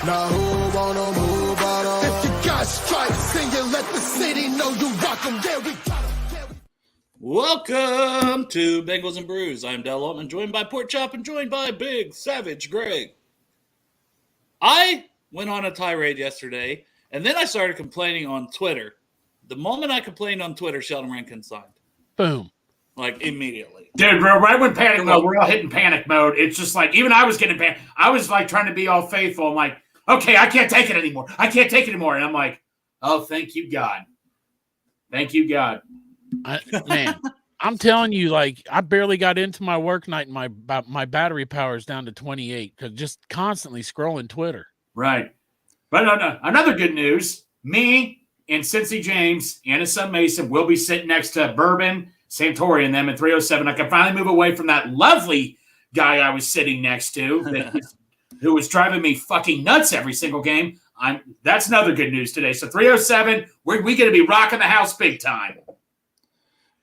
Now who wanna move on? If you got stripes, then you let the city know you rock them. Yeah, we got them. Welcome to Bengals and Brews. I'm Dell Altman, joined by Pork Chop and joined by Big Savage Greg. I went on a tirade yesterday, and then I started complaining on Twitter. The moment I complained on Twitter, Sheldon Rankin signed. Boom. Like, immediately. Dude, right when panic mode, we're all hitting panic mode. It's just like, even I was getting panic. I was like trying to be all faithful. I'm like, okay, I can't take it anymore. And I'm like, oh, thank you, God. Thank you, God. Man, I'm telling you, like, I barely got into my work night and my battery power is down to 28 because just constantly scrolling Twitter. Right. But no. Another good news, me and Cincy James and his son Mason will be sitting next to Bourbon, Santori, and them at 307. I can finally move away from that lovely guy I was sitting next to who was driving me fucking nuts every single game. That's another good news today. So 307, we're going to be rocking the house big time.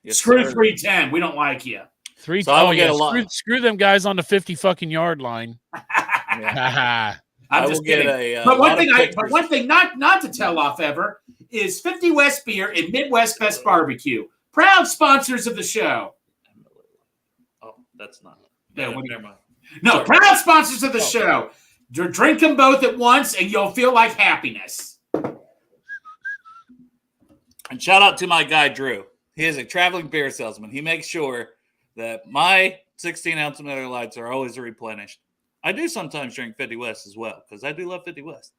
Yes, screw sir. 310. We don't like you. Screw them guys on the 50 fucking yard line. I'm just kidding. But one thing not to tell off ever is 50 West Beer and Midwest Best Barbecue, proud sponsors of the show. Oh, that's not. Never mind. No, sorry. Proud sponsors of the show. Drink them both at once, and you'll feel like happiness. And shout out to my guy Drew. He is a traveling beer salesman. He makes sure that my 16-ounce Miller Lights are always replenished. I do sometimes drink 50 West as well because I do love 50 West.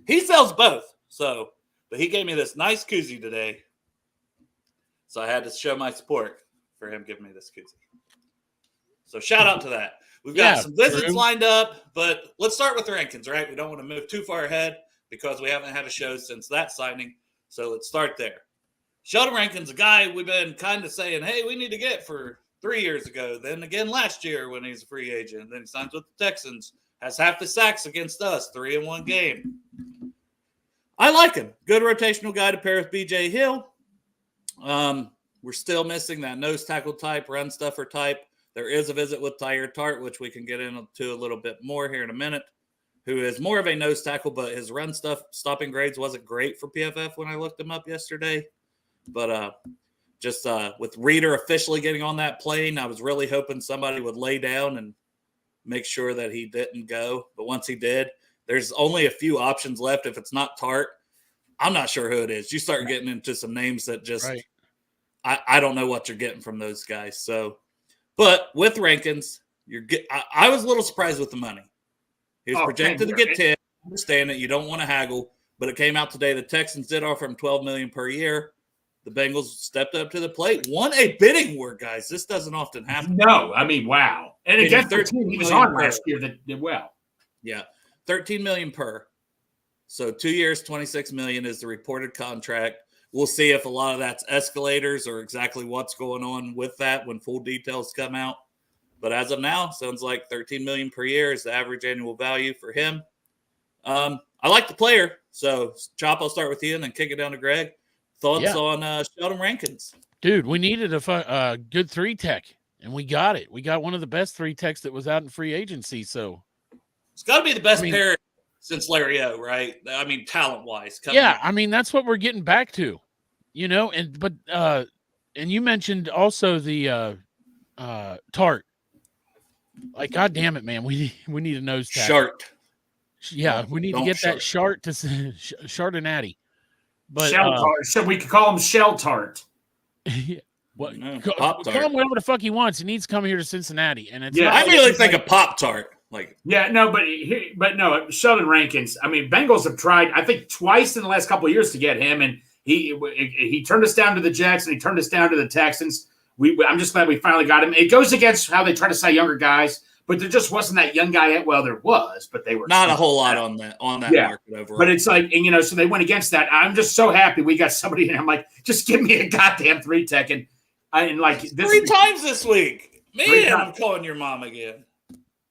He sells both, but he gave me this nice koozie today, so I had to show my support for him giving me this koozie. So shout out to that. We've got some visits lined up, but let's start with the rankings, right? We don't want to move too far ahead because we haven't had a show since that signing, so let's start there. Sheldon Rankin's a guy we've been kind of saying, hey, we need to get for 3 years ago. Then again last year when he's a free agent. Then he signs with the Texans. Has half the sacks against us. 3 in one game. I like him. Good rotational guy to pair with B.J. Hill. We're still missing that nose tackle type, run stuffer type. There is a visit with Tyre Tart, which we can get into a little bit more here in a minute, who is more of a nose tackle, but his run stopping grades wasn't great for PFF when I looked him up yesterday. But just with Reeder officially getting on that plane, I was really hoping somebody would lay down and make sure that he didn't go. But once he did, there's only a few options left. If it's not Tart, I'm not sure who it is. You start getting into some names that just I don't know what you're getting from those guys. So, but with Rankins, I was a little surprised with the money. He was projected to get 10. I understand that you don't want to haggle, but it came out today the Texans did offer him $12 million per year. The Bengals stepped up to the plate, won a bidding war, guys. This doesn't often happen. No, I mean, wow. And against the team he was on last year that did well. Yeah, $13 million per. So 2 years, $26 million is the reported contract. We'll see if a lot of that's escalators or exactly what's going on with that when full details come out. But as of now, sounds like $13 million per year is the average annual value for him. I like the player. So, Chop, I'll start with you and then kick it down to Greg. Thoughts on Sheldon Rankins? Dude, we needed a good 3-tech, and we got it. We got one of the best 3-techs that was out in free agency. So it's got to be the best pair since Larry O, right? I mean, talent-wise. That's what we're getting back to, you know. And you mentioned also the Tart. Like, God damn it, man, we need a nose tackle. Shart. Yeah, we need to get that Shart to Shart and Natty. But Shell Tart. So we could call him Shell Tart. Call him whatever the fuck he wants. He needs to come here to Cincinnati. And it's I really think a Pop Tart. Sheldon Rankins. I mean, Bengals have tried, I think, twice in the last couple of years to get him, and he turned us down to the Jets and he turned us down to the Texans. I'm just glad we finally got him. It goes against how they try to say younger guys, but there just wasn't that young guy. Well, there was, but they were not a whole lot on that market overall. But it's like, and so they went against that. I'm just so happy we got somebody, and I'm like, just give me a goddamn 3-tech, and like this 3 times this week. Man, I'm calling your mom again.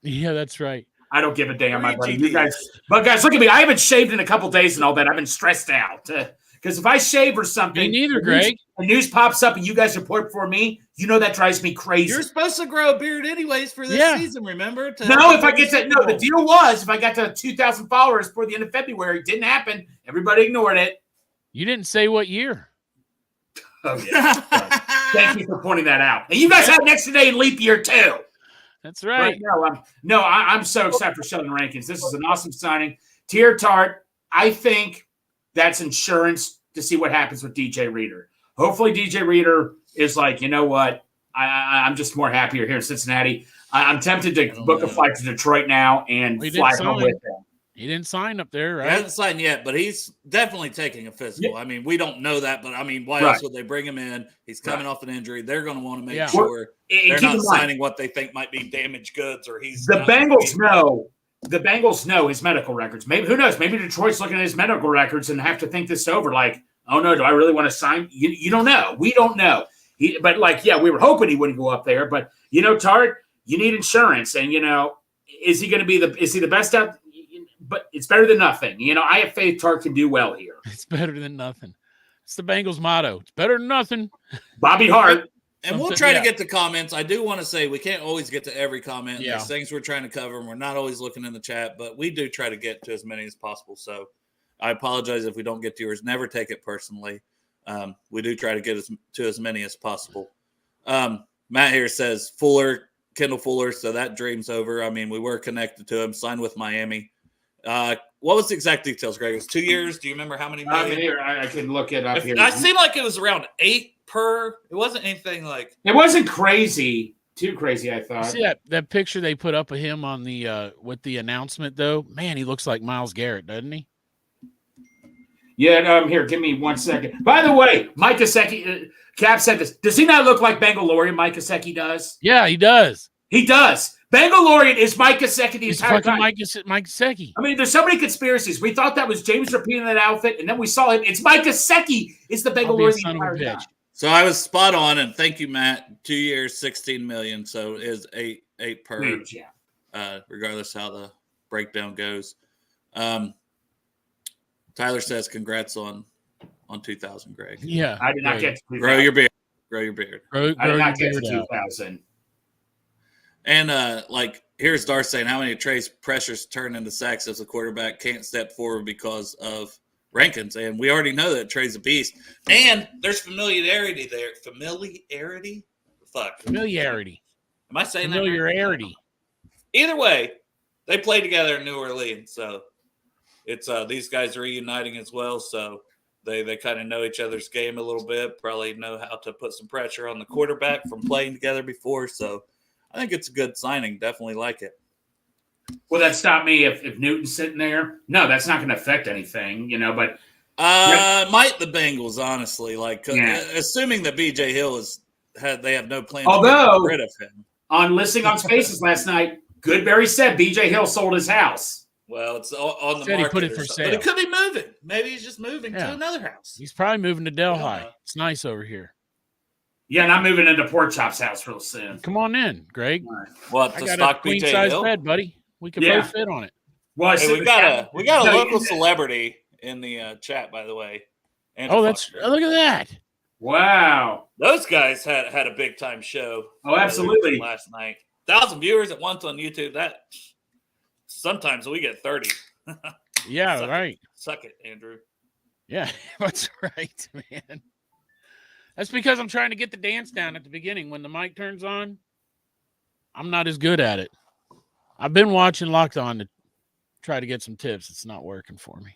Yeah, that's right. I don't give a damn, my buddy. You guys, but guys, look at me. I haven't shaved in a couple days and all that. I've been stressed out because if I shave or something, me neither, Greg. The news pops up and you guys report for me. You know that drives me crazy. You're supposed to grow a beard anyways for this season, remember? No, if I get to no, the deal was if I got to 2,000 followers before the end of February, it didn't happen. Everybody ignored it. You didn't say what year. Oh yeah. Thank you for pointing that out. And you guys have next day in leap year too. That's right. I'm so excited for Sheldon Rankins. This is an awesome signing. Tier Tart, I think that's insurance to see what happens with DJ Reader. Hopefully DJ Reader is like, you know what? I'm just more happier here in Cincinnati. I'm tempted to book a flight to Detroit now and fly home with him. He didn't sign up there, right? He hasn't signed yet, but he's definitely taking a physical. Yeah. I mean, we don't know that, but I mean, why else would they bring him in? He's coming off an injury. They're going to want to make sure they're not signing what they think might be damaged goods, or he's the Bengals know. The Bengals know his medical records. Maybe who knows? Maybe Detroit's looking at his medical records and have to think this over. Like, oh no, do I really want to sign? You don't know. We don't know. But like, yeah, we were hoping he wouldn't go up there. But Tart, you need insurance, and is he going to be is he the best out? But it's better than nothing. I have faith Tart can do well here. It's better than nothing. It's the Bengals motto. It's better than nothing. Bobby Hart. And we'll try to get to comments. I do want to say we can't always get to every comment. There's things we're trying to cover, and we're not always looking in the chat, but we do try to get to as many as possible. So I apologize if we don't get to yours. Never take it personally. We do try to get to as many as possible. Matt here says Kendall Fuller, so that dream's over. I mean, we were connected to him, signed with Miami. What was the exact details, Greg? It was 2 years. Do you remember how many million? Here, I can look it up here. I seemed like it was around 8 per. It wasn't anything like. It wasn't crazy. Too crazy, I thought. See that picture they put up of him on the with the announcement though? Man, he looks like Myles Garrett, doesn't he? Yeah, here, give me 1 second. By the way, Mike Gesicki, Cap said this. Does he not look like Bengalorean? Mike Gesicki does? Yeah, he does. He does. Bengalorean is Mike Gesicki the entire time. Mike Gesicki. I mean, there's so many conspiracies. We thought that was James repeating that outfit, and then we saw him. It's Mike Gesicki is the Bengalorean the entire time. So I was spot on, and thank you, Matt. 2 years, $16 million. So it is eight per. Huge, regardless how the breakdown goes. Tyler says, "Congrats on 2,000, Greg." Yeah, I did not get to grow your beard. Grow your beard. I did not get to 2,000. And here's Darth saying, how many Trey's pressures turn into sacks as a quarterback can't step forward because of Rankins? And we already know that Trey's a beast. And there's familiarity there. Familiarity? Fuck. Familiarity. Am I saying familiarity? That? Either way, they played together in New Orleans, so it's these guys are reuniting as well. So they kind of know each other's game a little bit. Probably know how to put some pressure on the quarterback from playing together before. So I think it's a good signing. Definitely like it. Will that stop me if Newton's sitting there? No, that's not going to affect anything, but might the Bengals, honestly, assuming that BJ Hill they have no plan to get rid of him. On listening on Spaces last night, Goodberry said BJ Hill sold his house. Well, it's on the market. He put it for sale. But it could be moving. Maybe he's just moving to another house. He's probably moving to Delhi. It's nice over here. Yeah, and I'm moving into Pork Chop's house real soon. Come on in, Greg. Right. What, I got a queen-size bed, buddy. We can both fit on it. Well, hey, we got a local celebrity in the chat, by the way. Look at that. Wow. Those guys had a big-time show. Oh, absolutely. Last night. 1,000 viewers at once on YouTube. That sometimes we get 30. Yeah, right. Suck it, Andrew. Yeah, that's right, man. That's because I'm trying to get the dance down at the beginning. When the mic turns on, I'm not as good at it. I've been watching Locked On to try to get some tips. It's not working for me.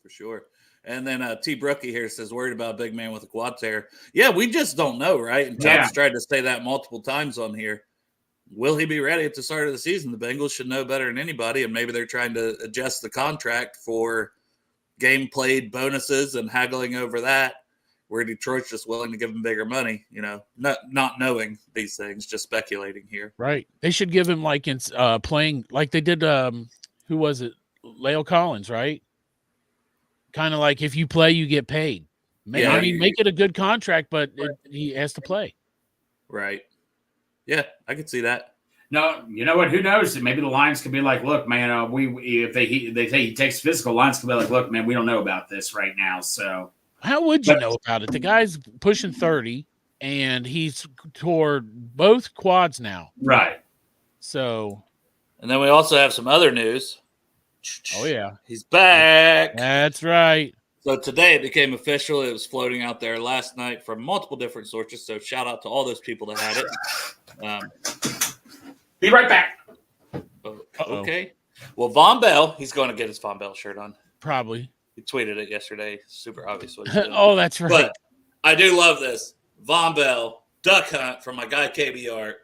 For sure. And then T. Brookie here says, worried about a big man with a quad tear. Yeah, we just don't know, right? And Tom's tried to say that multiple times on here. Will he be ready at the start of the season? The Bengals should know better than anybody, and maybe they're trying to adjust the contract for game played bonuses and haggling over that, where Detroit's just willing to give him bigger money, not knowing these things, just speculating here. Right. They should give him playing like they did. Who was it? La'el Collins, right? Kind of like if you play, you get paid. Make it a good contract, but he has to play. Right. Yeah, I could see that. No, you know what? Who knows? Maybe the Lions could be like, "Look, man, if they say he takes physical, Lions could be like, look, man, we don't know about this right now." So how would you know about it? The guy's pushing 30. and he's tore both quads now. Right. So, And then we also have some other news. oh yeah, He's back. that's right. So today it became official. It was floating out there last night from multiple different sources. So shout out to all those people that had it. Be right back. Okay. Well, Von Bell, he's going to get his Von Bell shirt on. Probably. He tweeted it yesterday. Super obvious what he's doing. Oh, that's right. But I do love this. Von Bell, Duck Hunt from my guy KBR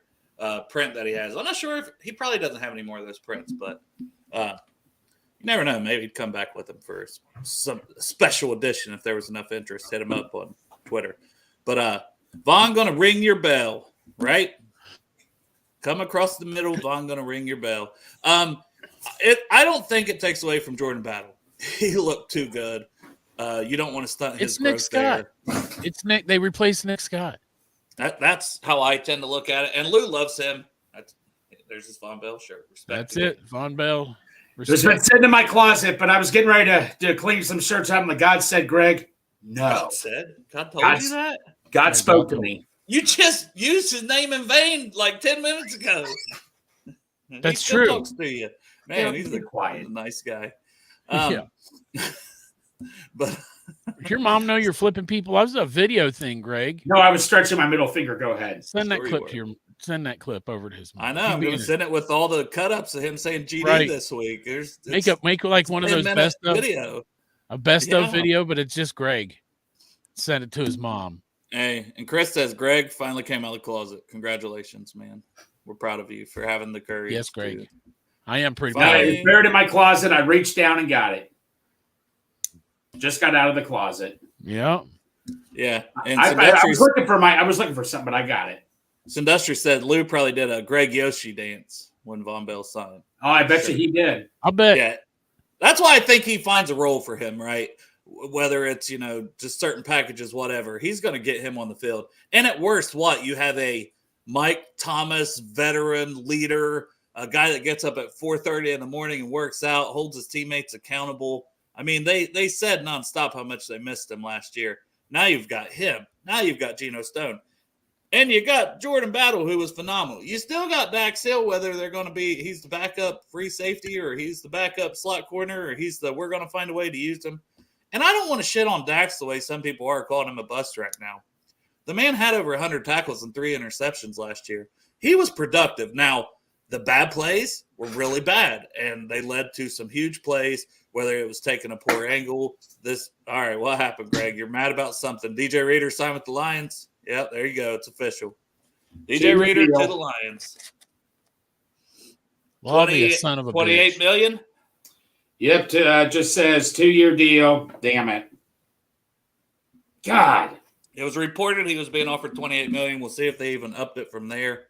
print that he has. I'm not sure if he probably doesn't have any more of those prints, but you never know. Maybe he'd come back with them for some special edition if there was enough interest. Hit him up on Twitter. But Von going to ring your bell, right? Come across the middle, Von going to ring your bell. I don't think it takes away from Jordan Battle. He looked too good. You don't want to stunt his growth. It's Nick Scott. There. It's Nick. They replaced Nick Scott. That's how I tend to look at it. And Lou loves him. There's his Von Bell shirt. Respect. That's it. Von Bell. It's been sitting in my closet, but I was getting ready to clean some shirts out, and the God said, Greg, no. God told you that? God spoke to me. You just used his name in vain like 10 minutes ago. That's he still true. Talks to you. Man, he's a quiet, nice guy. Yeah. But does your mom know you're flipping people? That was a video thing, Greg. No, I was stretching my middle finger. Go ahead. Send that clip to your. Send that clip over to his mom. I know. I'm going to send it with all the cut-ups of him saying GD this week. Make like one of those best of video. A best of video, but it's just Greg. Send it to his mom. Hey, and Chris says Greg finally came out of the closet. Congratulations, man. We're proud of you for having the courage. Yes, Greg. I am pretty proud. proud. It was buried in my closet. I reached down and got it. Just got out of the closet. Yeah. Yeah. And I was looking for something, but I got it. Sindustry said Lou probably did a Greg Yoshi dance when Von Bell signed. Oh, I bet you he did. I'll bet. Yeah. That's why I think he finds a role for him, right? Whether it's, just certain packages, whatever. He's going to get him on the field. And at worst, you have a Mike Thomas, veteran leader, a guy that gets up at 4:30 in the morning and works out, holds his teammates accountable. I mean, they said nonstop how much they missed him last year. Now you've got him. Now you've got Geno Stone. And you got Jordan Battle, who was phenomenal. You still got Dax Hill, whether they're going to he's the backup free safety or he's the backup slot corner or we're going to find a way to use him. And I don't want to shit on Dax the way some people are calling him a bust right now. The man had over 100 tackles and 3 interceptions last year. He was productive. Now, the bad plays were really bad, and they led to some huge plays, whether it was taking a poor angle. All right, what happened, Greg? You're mad about something. DJ Reader signed with the Lions. Yeah, there you go. It's official. DJ Reader to the Lions. Well, I'll be a son of a 28 bitch. million? Yep, just says 2-year deal. Damn it. God. It was reported he was being offered 28 million. We'll see if they even upped it from there.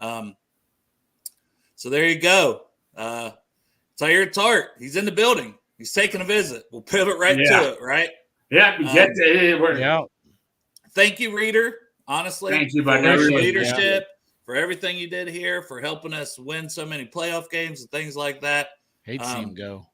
So there you go. Tyre Tart, he's in the building. He's taking a visit. We'll pivot right to it, right? Yeah, yeah. Thank you, Reader. Honestly, thank you, for your buddy. leadership, for everything you did here, for helping us win so many playoff games and things like that. Hate to see him go.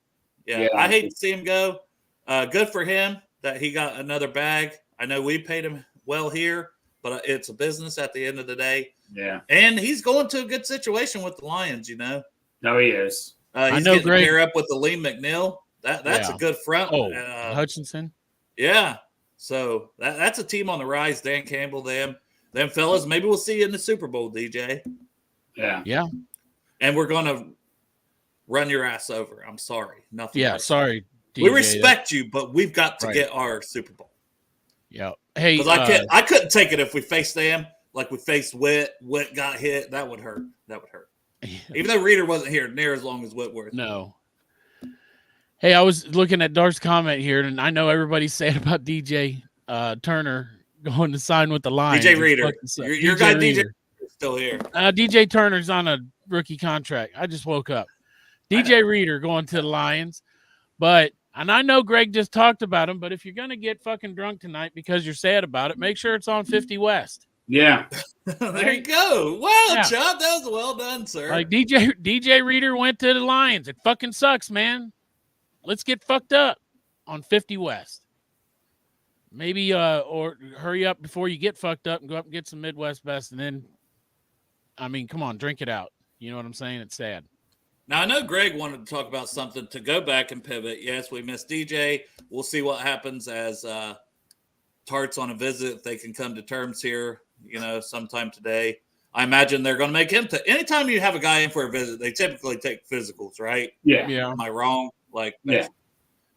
Yeah, I hate to see him go. Good for him that he got another bag. I know we paid him well here, but it's a business at the end of the day. Yeah. And he's going to a good situation with the Lions, No, he is. He's getting to pair up with the Lee McNeil. That's a good front. Oh, Hutchinson? Yeah. So that's a team on the rise. Dan Campbell, them fellas. Maybe we'll see you in the Super Bowl, DJ. Yeah. Yeah. And we're going to run your ass over. I'm sorry. Nothing. Yeah, personal. sorry, DJ. We respect you, but we've got to get our Super Bowl. Yeah. Hey, because I couldn't take it if we faced them like we faced Witt. Witt got hit. That would hurt. Even though Reader wasn't here near as long as Whitworth. No. Hey, I was looking at Dart's comment here, and I know everybody's saying about DJ Turner going to sign with the Lions. DJ Reader. Your guy DJ is still here. DJ Turner's on a rookie contract. I just woke up. DJ Reader going to the Lions. And I know Greg just talked about him, but if you're going to get fucking drunk tonight because you're sad about it, make sure it's on 50 West. Yeah. There you go. Wow, Chubb, that was well done, sir. Like DJ Reader went to the Lions. It fucking sucks, man. Let's get fucked up on 50 West. Maybe or hurry up before you get fucked up and go up and get some Midwest best, and then, I mean, come on, drink it out. You know what I'm saying? It's sad. Now, I know Greg wanted to talk about something to go back and pivot. Yes, we missed DJ. We'll see what happens as Tart's on a visit. If they can come to terms here, sometime today. I imagine they're going to make him. Anytime you have a guy in for a visit, they typically take physicals, right? Yeah. Am I wrong? Like, that's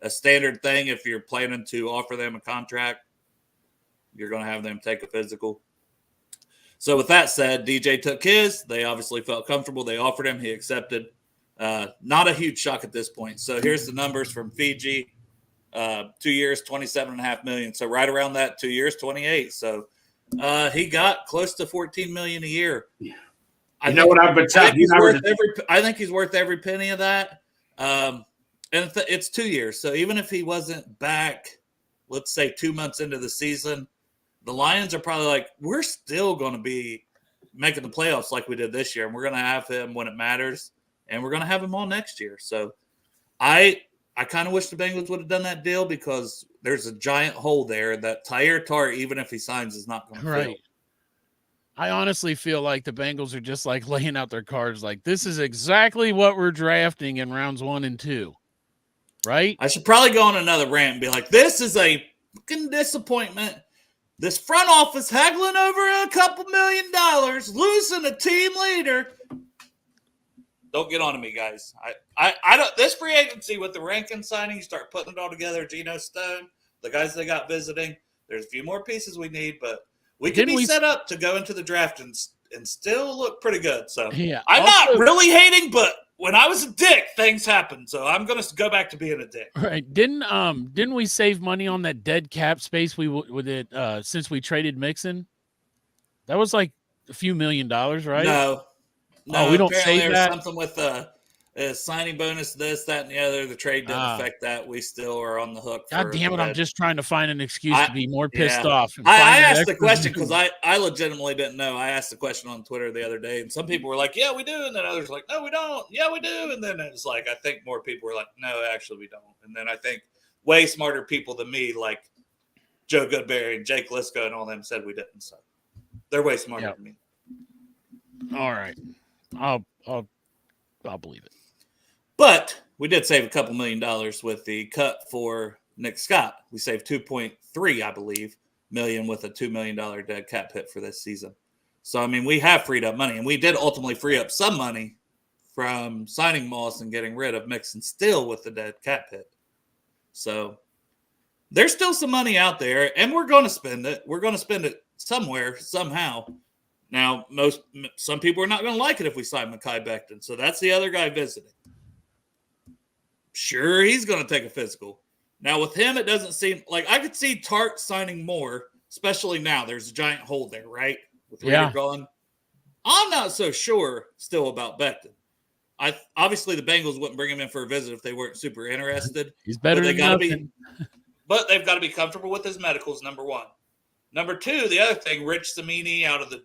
a standard thing. If you're planning to offer them a contract, you're going to have them take a physical. So with that said, DJ took his. They obviously felt comfortable. They offered him. He accepted. Not a huge shock at this point. So here's the numbers from Fiji. 2 years, $27.5 million. So right around that, 2 years, 28. So he got close to $14 million a year. Yeah. I think he's worth every penny of that. And it's 2 years. So even if he wasn't back, let's say 2 months into the season, the Lions are probably like, we're still going to be making the playoffs like we did this year. And we're going to have him when it matters. And we're going to have him all next year. So I kind of wish the Bengals would have done that deal because there's a giant hole there that Tyre Tart, even if he signs, is not going to fill. I honestly feel like the Bengals are just like laying out their cards like, this is exactly what we're drafting in rounds 1 and 2. Right? I should probably go on another rant and be like, this is a fucking disappointment. This front office haggling over a couple $1 million, losing a team leader. Don't get on to me, guys. I don't. This free agency with the Rankin signing, you start putting it all together. Geno Stone, the guys they got visiting. There's a few more pieces we need, but we can be set up to go into the draft and still look pretty good. So I'm not really hating, but when I was a dick, things happened. So I'm going to go back to being a dick. Right? Didn't we save money on that dead cap space with it since we traded Mixon? That was like a few $1 million, right? No, we don't save that. Something with a signing bonus, this, that, and the other. The trade didn't affect that. We still are on the hook. God damn it! I'm just trying to find an excuse to be more pissed off. I asked the question because I legitimately didn't know. I asked the question on Twitter the other day, and some people were like, "Yeah, we do," and then others were like, "No, we don't." Yeah, we do, and then it's like I think more people were like, "No, actually, we don't." And then I think way smarter people than me, like Joe Goodberry and Jake Lisco and all them, said we didn't. So they're way smarter than me. All right. I'll believe it. But we did save a couple $1 million with the cut for Nick Scott. We saved 2.3, I believe, million with a $2 million dead cap hit for this season. So, I mean, we have freed up money, and we did ultimately free up some money from signing Moss and getting rid of Mixon still with the dead cap hit. So there's still some money out there, and we're going to spend it. We're going to spend it somewhere, somehow. Now, some people are not going to like it if we sign Mekhi Becton. So that's the other guy visiting. Sure, he's going to take a physical. Now, with him, it doesn't seem like I could see Tart signing more, especially now. There's a giant hole there, right? With Reader gone. I'm not so sure still about Becton. Obviously, the Bengals wouldn't bring him in for a visit if they weren't super interested. He's better than nothing. But they've got to be comfortable with his medicals, number one. Number two, the other thing, Rich Samini out of the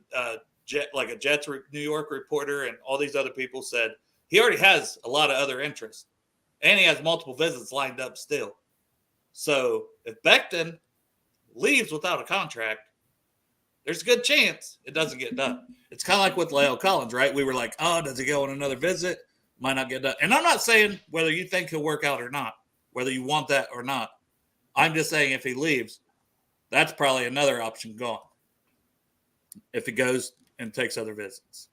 Jets New York reporter and all these other people said he already has a lot of other interests. And he has multiple visits lined up still. So if Becton leaves without a contract, there's a good chance it doesn't get done. It's kind of like with La'el Collins, right? We were like, oh, does he go on another visit? Might not get done. And I'm not saying whether you think he'll work out or not, whether you want that or not. I'm just saying if he leaves, that's probably another option gone if he goes and takes other visits.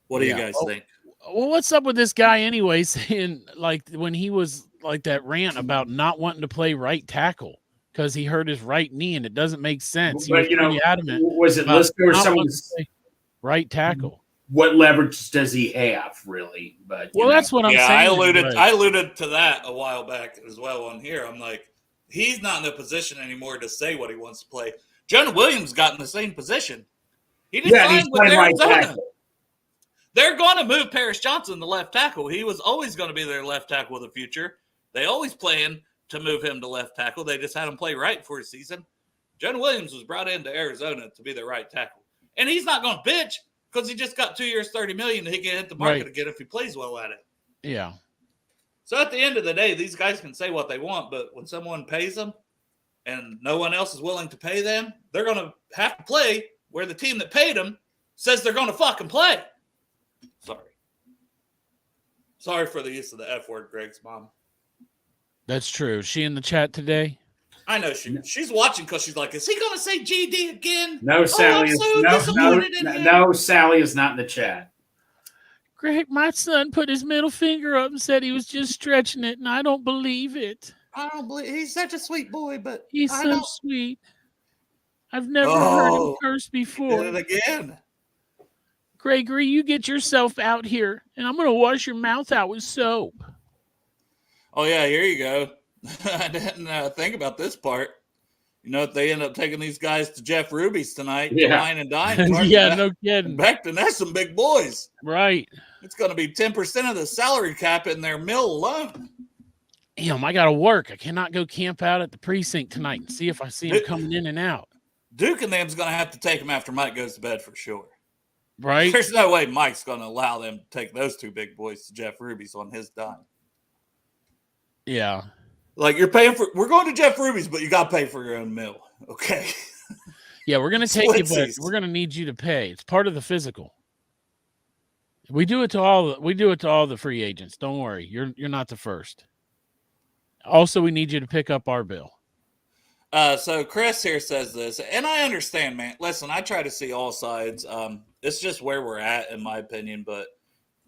What do you guys think? Well, what's up with this guy anyway saying, like, when he was like that rant about not wanting to play right tackle because he hurt his right knee and it doesn't make sense. He but, was adamant. Was it Lister or someone? Right tackle. What leverage does he have, really? But that's what I'm saying. I alluded to that a while back as well on here. I'm like, he's not in a position anymore to say what he wants to play. Jonah Williams got in the same position. He just signed with Arizona. Right. They're going to move Paris Johnson to left tackle. He was always going to be their left tackle of the future. They always plan to move him to left tackle. They just had him play right for a season. Jonah Williams was brought into Arizona to be their right tackle. And he's not going to bitch because he just got 2 years, $30 million. He can hit the market again if he plays well at it. Yeah. So at the end of the day, these guys can say what they want, but when someone pays them and no one else is willing to pay them, they're going to have to play where the team that paid them says they're going to fucking play. Sorry for the use of the F word, Greg's mom. That's true. Is she in the chat today? I know she's watching because she's like, is he going to say GD again? No, Sally. No, Sally is not in the chat. Greg, my son put his middle finger up and said he was just stretching it, and I don't believe it. I don't believe he's such a sweet boy, but he's so sweet. I've never heard him curse before. Did it again. Gregory, you get yourself out here, and I'm going to wash your mouth out with soap. Oh, yeah, here you go. I didn't think about this part. You know, if they end up taking these guys to Jeff Ruby's tonight, to wine and dine. Yeah, no kidding. Beckton, that's some big boys. Right. It's going to be 10% of the salary cap in their mill alone. Damn, I got to work. I cannot go camp out at the precinct tonight and see if I see him coming in and out. Duke and them's going to have to take him after Mike goes to bed for sure. Right. There's no way Mike's going to allow them to take those two big boys to Jeff Ruby's on his dime. Yeah. Like, we're going to Jeff Ruby's, but you got to pay for your own meal. Okay. Yeah, we're going to take you, but we're going to need you to pay. It's part of the physical. We do it to all the free agents. Don't worry. You're not the first. Also, we need you to pick up our bill. So Chris here says this, and I understand, man. Listen, I try to see all sides. It's just where we're at, in my opinion. But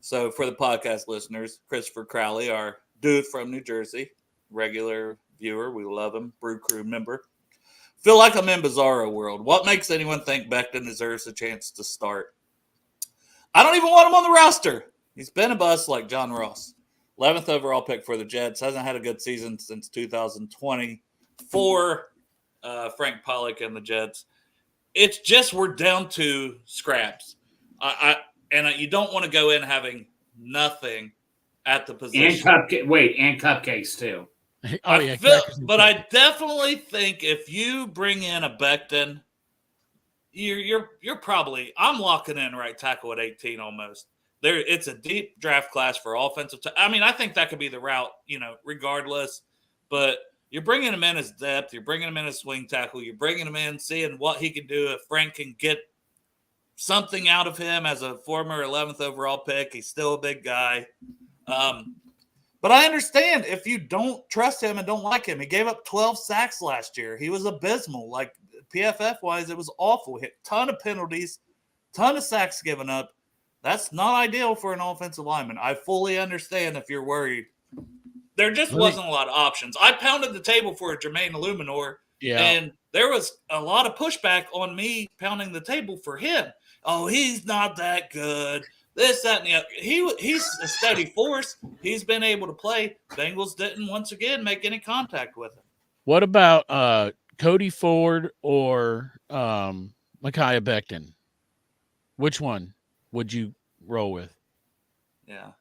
so for the podcast listeners, Christopher Crowley, our dude from New Jersey, regular viewer, we love him, Brew Crew member. Feel like I'm in bizarro world. What makes anyone think Beckton deserves a chance to start? I don't even want him on the roster. He's been a bust like John Ross. 11th overall pick for the Jets. Hasn't had a good season since 2020 for Frank Pollock and the Jets. It's just we're down to scraps. You don't want to go in having nothing at the position. And cupcakes too. But I definitely think if you bring in a Beckton, you're probably, I'm locking in right tackle at 18 almost. It's a deep draft class for offensive. I think that could be the route, regardless. But you're bringing him in as depth. You're bringing him in as swing tackle. You're bringing him in, seeing what he can do if Frank can get something out of him as a former 11th overall pick. He's still a big guy. But I understand if you don't trust him and don't like him. He gave up 12 sacks last year. He was abysmal. Like PFF-wise, it was awful. Hit a ton of penalties, ton of sacks given up. That's not ideal for an offensive lineman. I fully understand if you're worried. There just wasn't a lot of options. I pounded the table for Jermaine Illuminor, and there was a lot of pushback on me pounding the table for him. Oh, he's not that good. This, that, and the other. He's a steady force. He's been able to play. Bengals didn't, once again, make any contact with him. What about Cody Ford or Micaiah Beckton? Which one would you roll with? Yeah.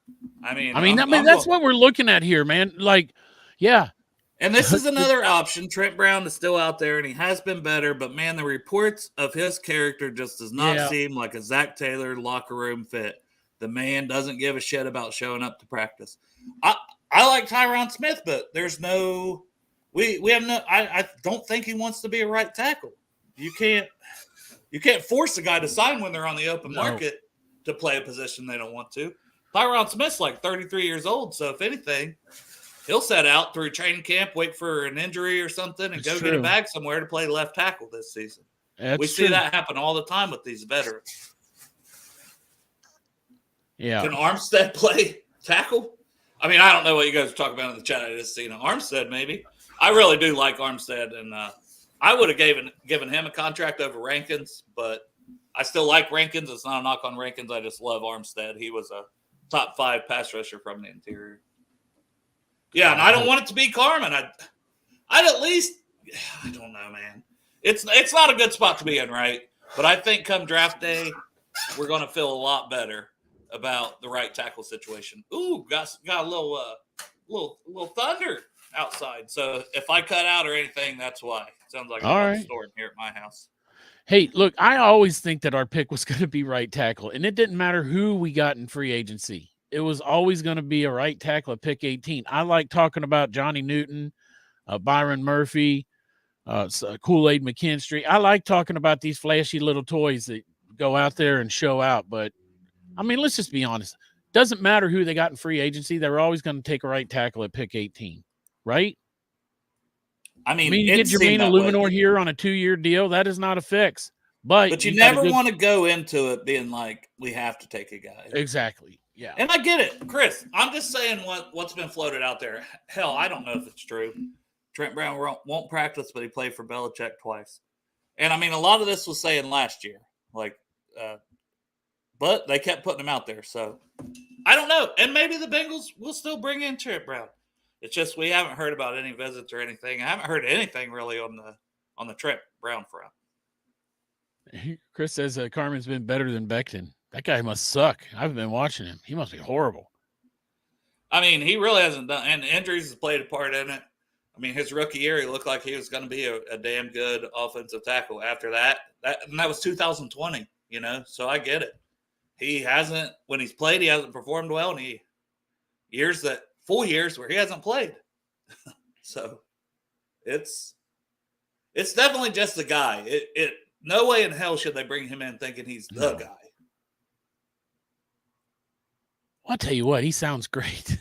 That's what we're looking at here, man. Like, yeah. And this is another option. Trent Brown is still out there, and he has been better. But, man, the reports of his character just does not seem like a Zach Taylor locker room fit. The man doesn't give a shit about showing up to practice. I like Tyron Smith, but there's no – we have no – I don't think he wants to be a right tackle. You can't force a guy to sign when they're on the open market to play a position they don't want to. Tyron Smith's like 33 years old, so if anything – he'll set out through training camp, wait for an injury or something, and get a bag somewhere to play left tackle this season. We see that happen all the time with these veterans. Yeah. Can Armstead play tackle? I don't know what you guys are talking about in the chat. I just seen Armstead maybe. I really do like Armstead, and I would have given him a contract over Rankins, but I still like Rankins. It's not a knock on Rankins. I just love Armstead. He was a top 5 pass rusher from the interior. Yeah, and I don't want it to be Carmen. I'd at least – I don't know, man. It's not a good spot to be in, right? But I think come draft day, we're going to feel a lot better about the right tackle situation. Ooh, got a little thunder outside. So if I cut out or anything, that's why. It sounds like a storm here at my house. Hey, look, I always think that our pick was going to be right tackle, and it didn't matter who we got in free agency. It was always going to be a right tackle at pick 18. I like talking about Johnny Newton, Byron Murphy, Kool-Aid McKinstry. I like talking about these flashy little toys that go out there and show out. But, I mean, let's just be honest. Doesn't matter who they got in free agency. They're always going to take a right tackle at pick 18, right? I mean, you get Jermaine Illuminor here on a 2-year deal. That is not a fix. But you never want to go into it being like, we have to take a guy. Exactly. Yeah. And I get it, Chris. I'm just saying what's been floated out there. Hell, I don't know if it's true. Trent Brown won't practice, but he played for Belichick twice. And I mean, a lot of this was saying last year, but they kept putting him out there. So I don't know. And maybe the Bengals will still bring in Trent Brown. It's just we haven't heard about any visits or anything. I haven't heard anything really on the Trent Brown front. Chris says Carmen's been better than Becton. That guy must suck. I've been watching him. He must be horrible. I mean, he really hasn't done, and injuries has played a part in it. I mean, his rookie year, he looked like he was going to be a damn good offensive tackle. After that was 2020, so I get it. He hasn't, when he's played, he hasn't performed well, and full years where he hasn't played. So it's definitely just a guy. No way in hell should they bring him in thinking he's the guy. I'll tell you what, he sounds great.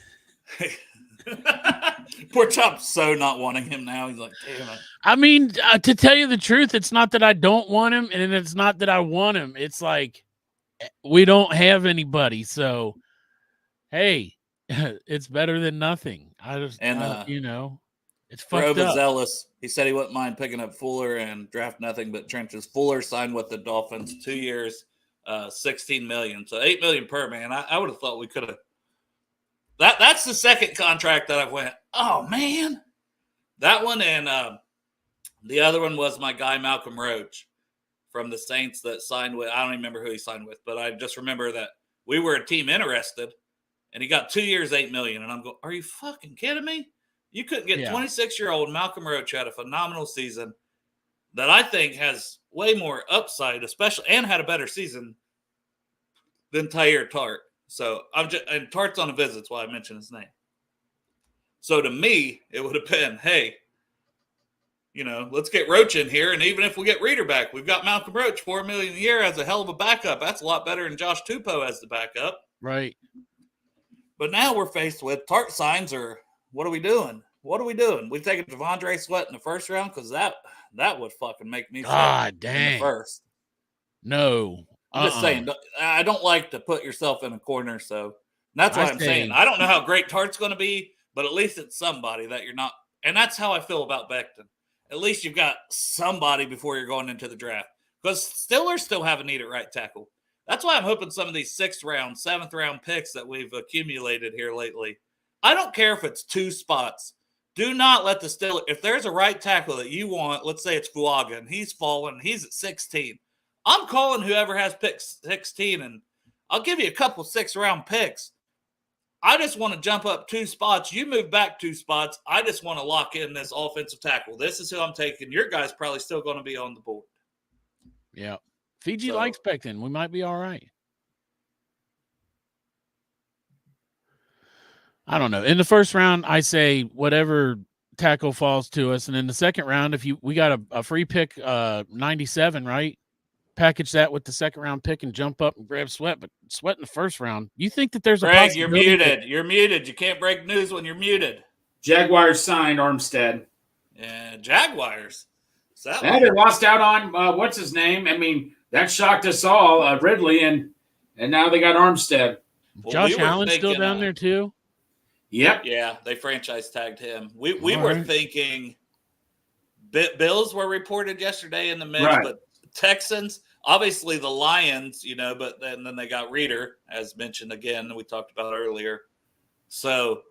Poor Chop's so not wanting him now. He's like, damn it. I mean, to tell you the truth, it's not that I don't want him, and it's not that I want him. It's like we don't have anybody. So, hey, it's better than nothing. It's fucked up. Zealous. He said he wouldn't mind picking up Fuller and draft nothing but trenches. Fuller signed with the Dolphins 2 years, $16 million. So $8 million per man. I would have thought we could have. That's the second contract that I've went, oh man. That one and the other one was my guy Malcolm Roach from the Saints that signed with. I don't even remember who he signed with, but I just remember that we were a team interested, and he got 2 years, $8 million. And I'm going, are you fucking kidding me? You couldn't get 26-year-old Malcolm Roach had a phenomenal season that I think has way more upside, especially, and had a better season than Tyir Tart. So and Tart's on a visit. That's why I mentioned his name. So to me, it would have been, hey, let's get Roach in here, and even if we get Reeder back, we've got Malcolm Roach, $4 million a year as a hell of a backup. That's a lot better than Josh Tupou as the backup, right? But now we're faced with Tart signs, or what are we doing? What are we doing? We taking Devondre Sweat in the first round because that would fucking make me God dang in the first. No. I'm just saying, I don't like to put yourself in a corner, so that's why I'm saying. I don't know how great Tart's going to be, but at least it's somebody that you're not. And that's how I feel about Becton. At least you've got somebody before you're going into the draft. Because Steelers still have a need at right tackle. That's why I'm hoping some of these 6th round, 7th round picks that we've accumulated here lately, I don't care if it's 2 spots. Do not let the Steelers, if there's a right tackle that you want, let's say it's Fuaga, and he's fallen, he's at 16. I'm calling whoever has pick 16, and I'll give you a couple 6th round picks. I just want to jump up 2 spots. You move back 2 spots. I just want to lock in this offensive tackle. This is who I'm taking. Your guy's probably still going to be on the board. Yeah. Fiji likes Becton. We might be all right. I don't know. In the first round, I say whatever tackle falls to us. And in the second round, we got a free pick 97, right? Package that with the second round pick and jump up and grab Sweat, but Sweat in the first round. You think that there's a Greg, you're muted. You're muted. You can't break news when you're muted. Jaguars signed Armstead. Yeah, Jaguars. They lost out on what's his name? I mean, that shocked us all, Ridley, and now they got Armstead. Well, Josh Allen's still down there too. Yep. Yeah, they franchise tagged him. We were thinking Bills were reported yesterday in the mix, right. But Texans, obviously the Lions, but then they got Reeder, as mentioned again, we talked about earlier. So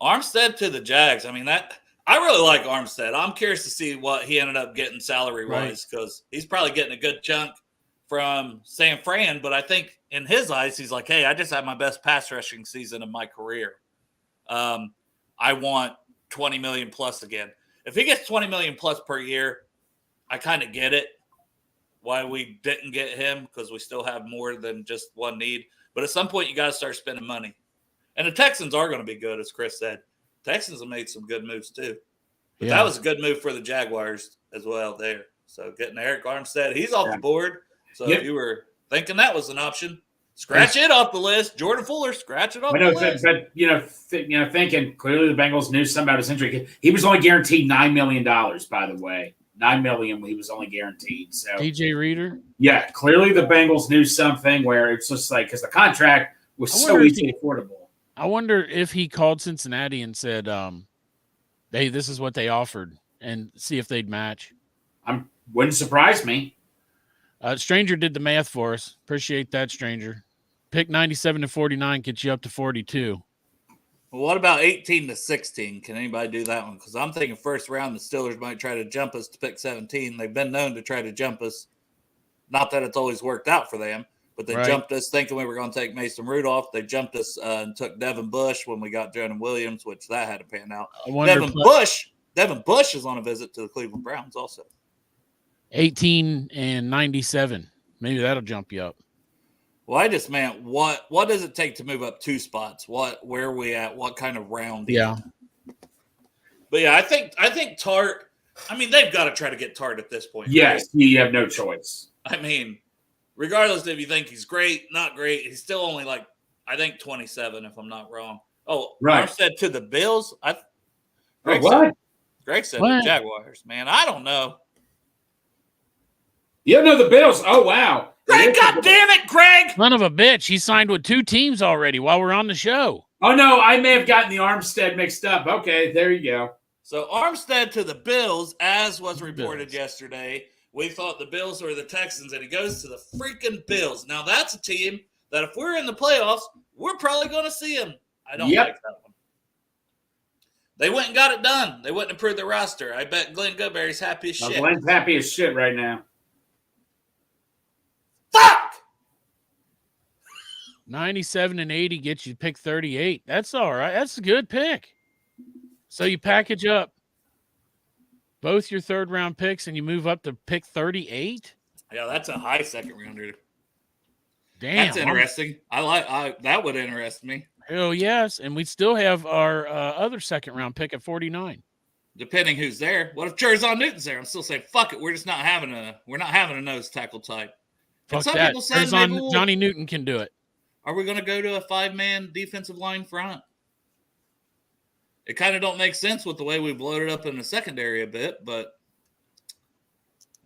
Armstead to the Jags. I mean, I really like Armstead. I'm curious to see what he ended up getting salary-wise because he's probably getting a good chunk from San Fran, but I think in his eyes, he's like, hey, I just had my best pass rushing season of my career. I want 20 million plus again. If he gets 20 million plus per year, I kind of get it why we didn't get him because we still have more than just one need. But at some point, you got to start spending money. And the Texans are going to be good, as Chris said. Texans have made some good moves too. But that was a good move for the Jaguars as well there. So getting Eric Armstead, he's off the board. So if you were thinking that was an option, scratch it off the list. Jordan Fuller, scratch it off the list. But thinking clearly the Bengals knew something about his injury. He was only guaranteed $9 million, by the way. $9 million he was only guaranteed. So DJ Reader. Yeah, clearly the Bengals knew something where it's just like because the contract was so easily affordable. I wonder if he called Cincinnati and said, "Hey, this is what they offered," and see if they'd match. Wouldn't surprise me. Stranger did the math for us. Appreciate that, Stranger. Pick 97 to 49 gets you up to 42. Well, what about 18 to 16? Can anybody do that one? Because I'm thinking first round, the Steelers might try to jump us to pick 17. They've been known to try to jump us. Not that it's always worked out for them, but they jumped us thinking we were going to take Mason Rudolph. They jumped us and took Devin Bush when we got Jonah Williams, which that had to pan out. Devin Bush is on a visit to the Cleveland Browns also. 18 and 97. Maybe that'll jump you up. Well, I just meant what does it take to move up 2 spots? Where are we at? What kind of round? Yeah. But yeah, I think Tart. I mean, they've got to try to get Tart at this point. Yes, right? You have no choice. I mean, regardless if you think he's great, not great, he's still only I think 27, if I'm not wrong. Oh, right. Armstead to the Bills. Greg said the Jaguars. Man, I don't know. You don't know the Bills? Oh wow. Greg, God damn it, Greg! Son of a bitch. He signed with 2 teams already while we're on the show. Oh, no. I may have gotten the Armstead mixed up. Okay, there you go. So Armstead to the Bills, as was reported yesterday. We thought the Bills were the Texans, and he goes to the freaking Bills. Now, that's a team that if we're in the playoffs, we're probably going to see him. I don't like that one. They went and got it done. They wouldn't improve their roster. I bet Glenn Goodberry's happy as shit. Glenn's happy as shit right now. Fuck! 97 and 80 gets you pick 38. That's all right. That's a good pick. So you package up both your third-round picks and you move up to pick 38? Yeah, that's a high second rounder. Damn. That's interesting. That would interest me. Hell yes. And we still have our other second-round pick at 49. Depending who's there. What if Jerzon Newton's there? I'm still saying, fuck it. We're not having a nose tackle type. Fuck that. Johnny Newton can do it. Are we going to go to a 5-man defensive line front? It kind of don't make sense with the way we've loaded up in the secondary a bit,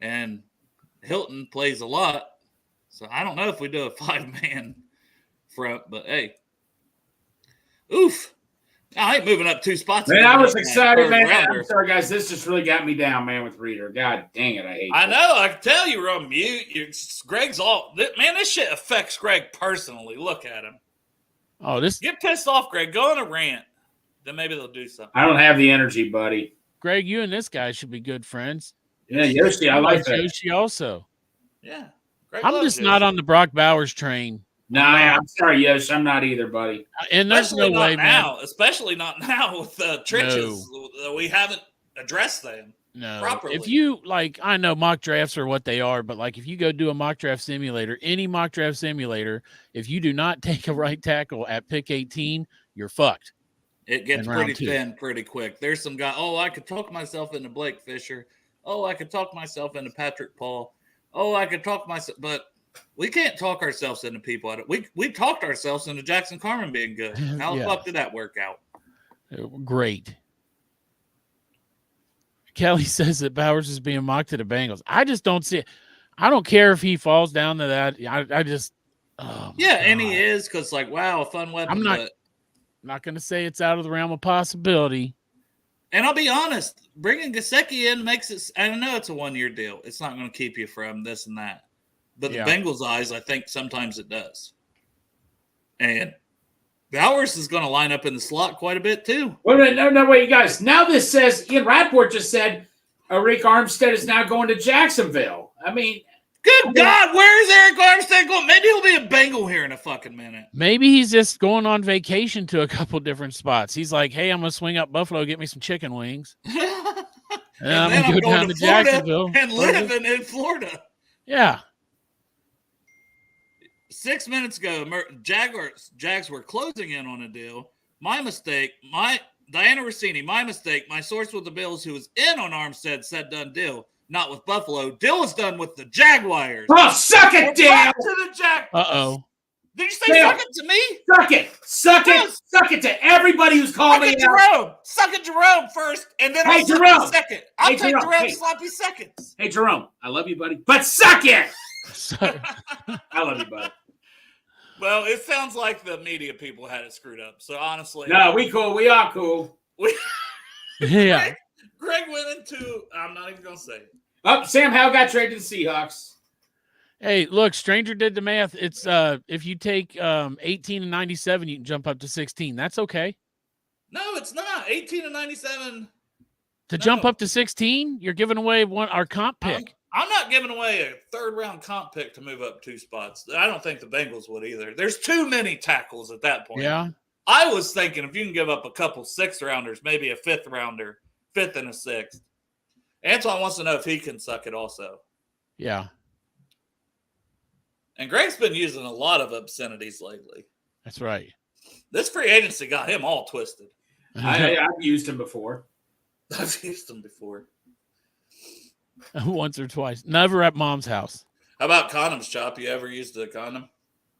and Hilton plays a lot. So I don't know if we do a 5-man front, but hey. Oof. I ain't moving up 2 spots. Man, I was excited, man. I'm sorry, guys. This just really got me down, man, with Reader. God dang it. I hate I know. I can tell you were on mute. Greg's all – man, this shit affects Greg personally. Look at him. Oh, Get pissed off, Greg. Go on a rant. Then maybe they'll do something. I don't have the energy, buddy. Greg, you and this guy should be good friends. Yeah, Yoshi, I like that. Yoshi also. Yeah. Greg I'm just not on the Brock Bowers train. No, I'm sorry, Yoshi. I'm not either, buddy. And there's no way, man. Especially not now with the trenches. No. We haven't addressed them properly. If you, I know mock drafts are what they are, but, if you go do a mock draft simulator, any mock draft simulator, if you do not take a right tackle at pick 18, you're fucked. It gets pretty thin pretty quick. There's some guy, I could talk myself into Blake Fisher. I could talk myself into Patrick Paul. I could talk myself, but we can't talk ourselves into people. We talked ourselves into Jackson Carman being good. How the fuck did that work out? Great. Kelly says that Bowers is being mocked to the Bengals. I just don't see it. I don't care if he falls down to that. I just and he is because wow, a fun weapon. I'm not going to say it's out of the realm of possibility. And I'll be honest, bringing Gesicki in makes it. I know it's a 1-year deal. It's not going to keep you from this and that. But the Bengals' eyes, I think sometimes it does. And Bowers is going to line up in the slot quite a bit too. Wait, wait, you guys. Now this says Ian Rapport just said Eric Armstead is now going to Jacksonville. I mean, good God, where is Eric Armstead going? Maybe he'll be a Bengal here in a fucking minute. Maybe he's just going on vacation to a couple different spots. He's like, hey, I'm going to swing up Buffalo, get me some chicken wings. and I'm going to go down to Jacksonville. And live in Florida. Yeah. 6 minutes ago, Jags were closing in on a deal. My mistake. Diana Rossini, my mistake. My source with the Bills, who was in on Armstead, said done deal. Not with Buffalo. Deal was done with the Jaguars. Oh, suck it, Dale. Back to the Jaguars. Uh-oh. Did you say Dale. suck it to me? Suck it. Suck it. Suck it to everybody who's calling me out. Jerome. Suck it, Jerome first, and then I'll suck Jerome. it second. I'll Hey, take Jerome. Jerome's Hey. sloppy seconds. Hey, Jerome, I love you, buddy. But suck it. So, I love you, buddy. Well, it sounds like the media people had it screwed up. So honestly, No, we cool. We are cool. yeah. Greg went into. I'm not even gonna say it. Oh, Sam Howell got traded to the Seahawks. Hey, look, Stranger did the math. It's if you take 18 and 97, you can jump up to 16. That's okay. No, it's not. 18 and 97. To jump up to 16, you're giving away our comp pick. I'm not giving away a third-round comp pick to move up 2 spots. I don't think the Bengals would either. There's too many tackles at that point. Yeah. I was thinking if you can give up a couple 6th-rounders, maybe a 5th-rounder, 5th and a 6th. Antoine wants to know if he can suck it also. Yeah. And Greg's been using a lot of obscenities lately. That's right. This free agency got him all twisted. I've used him before. I've used him before. Once or twice. Never at mom's house. How about condoms, Chop? You ever used a condom?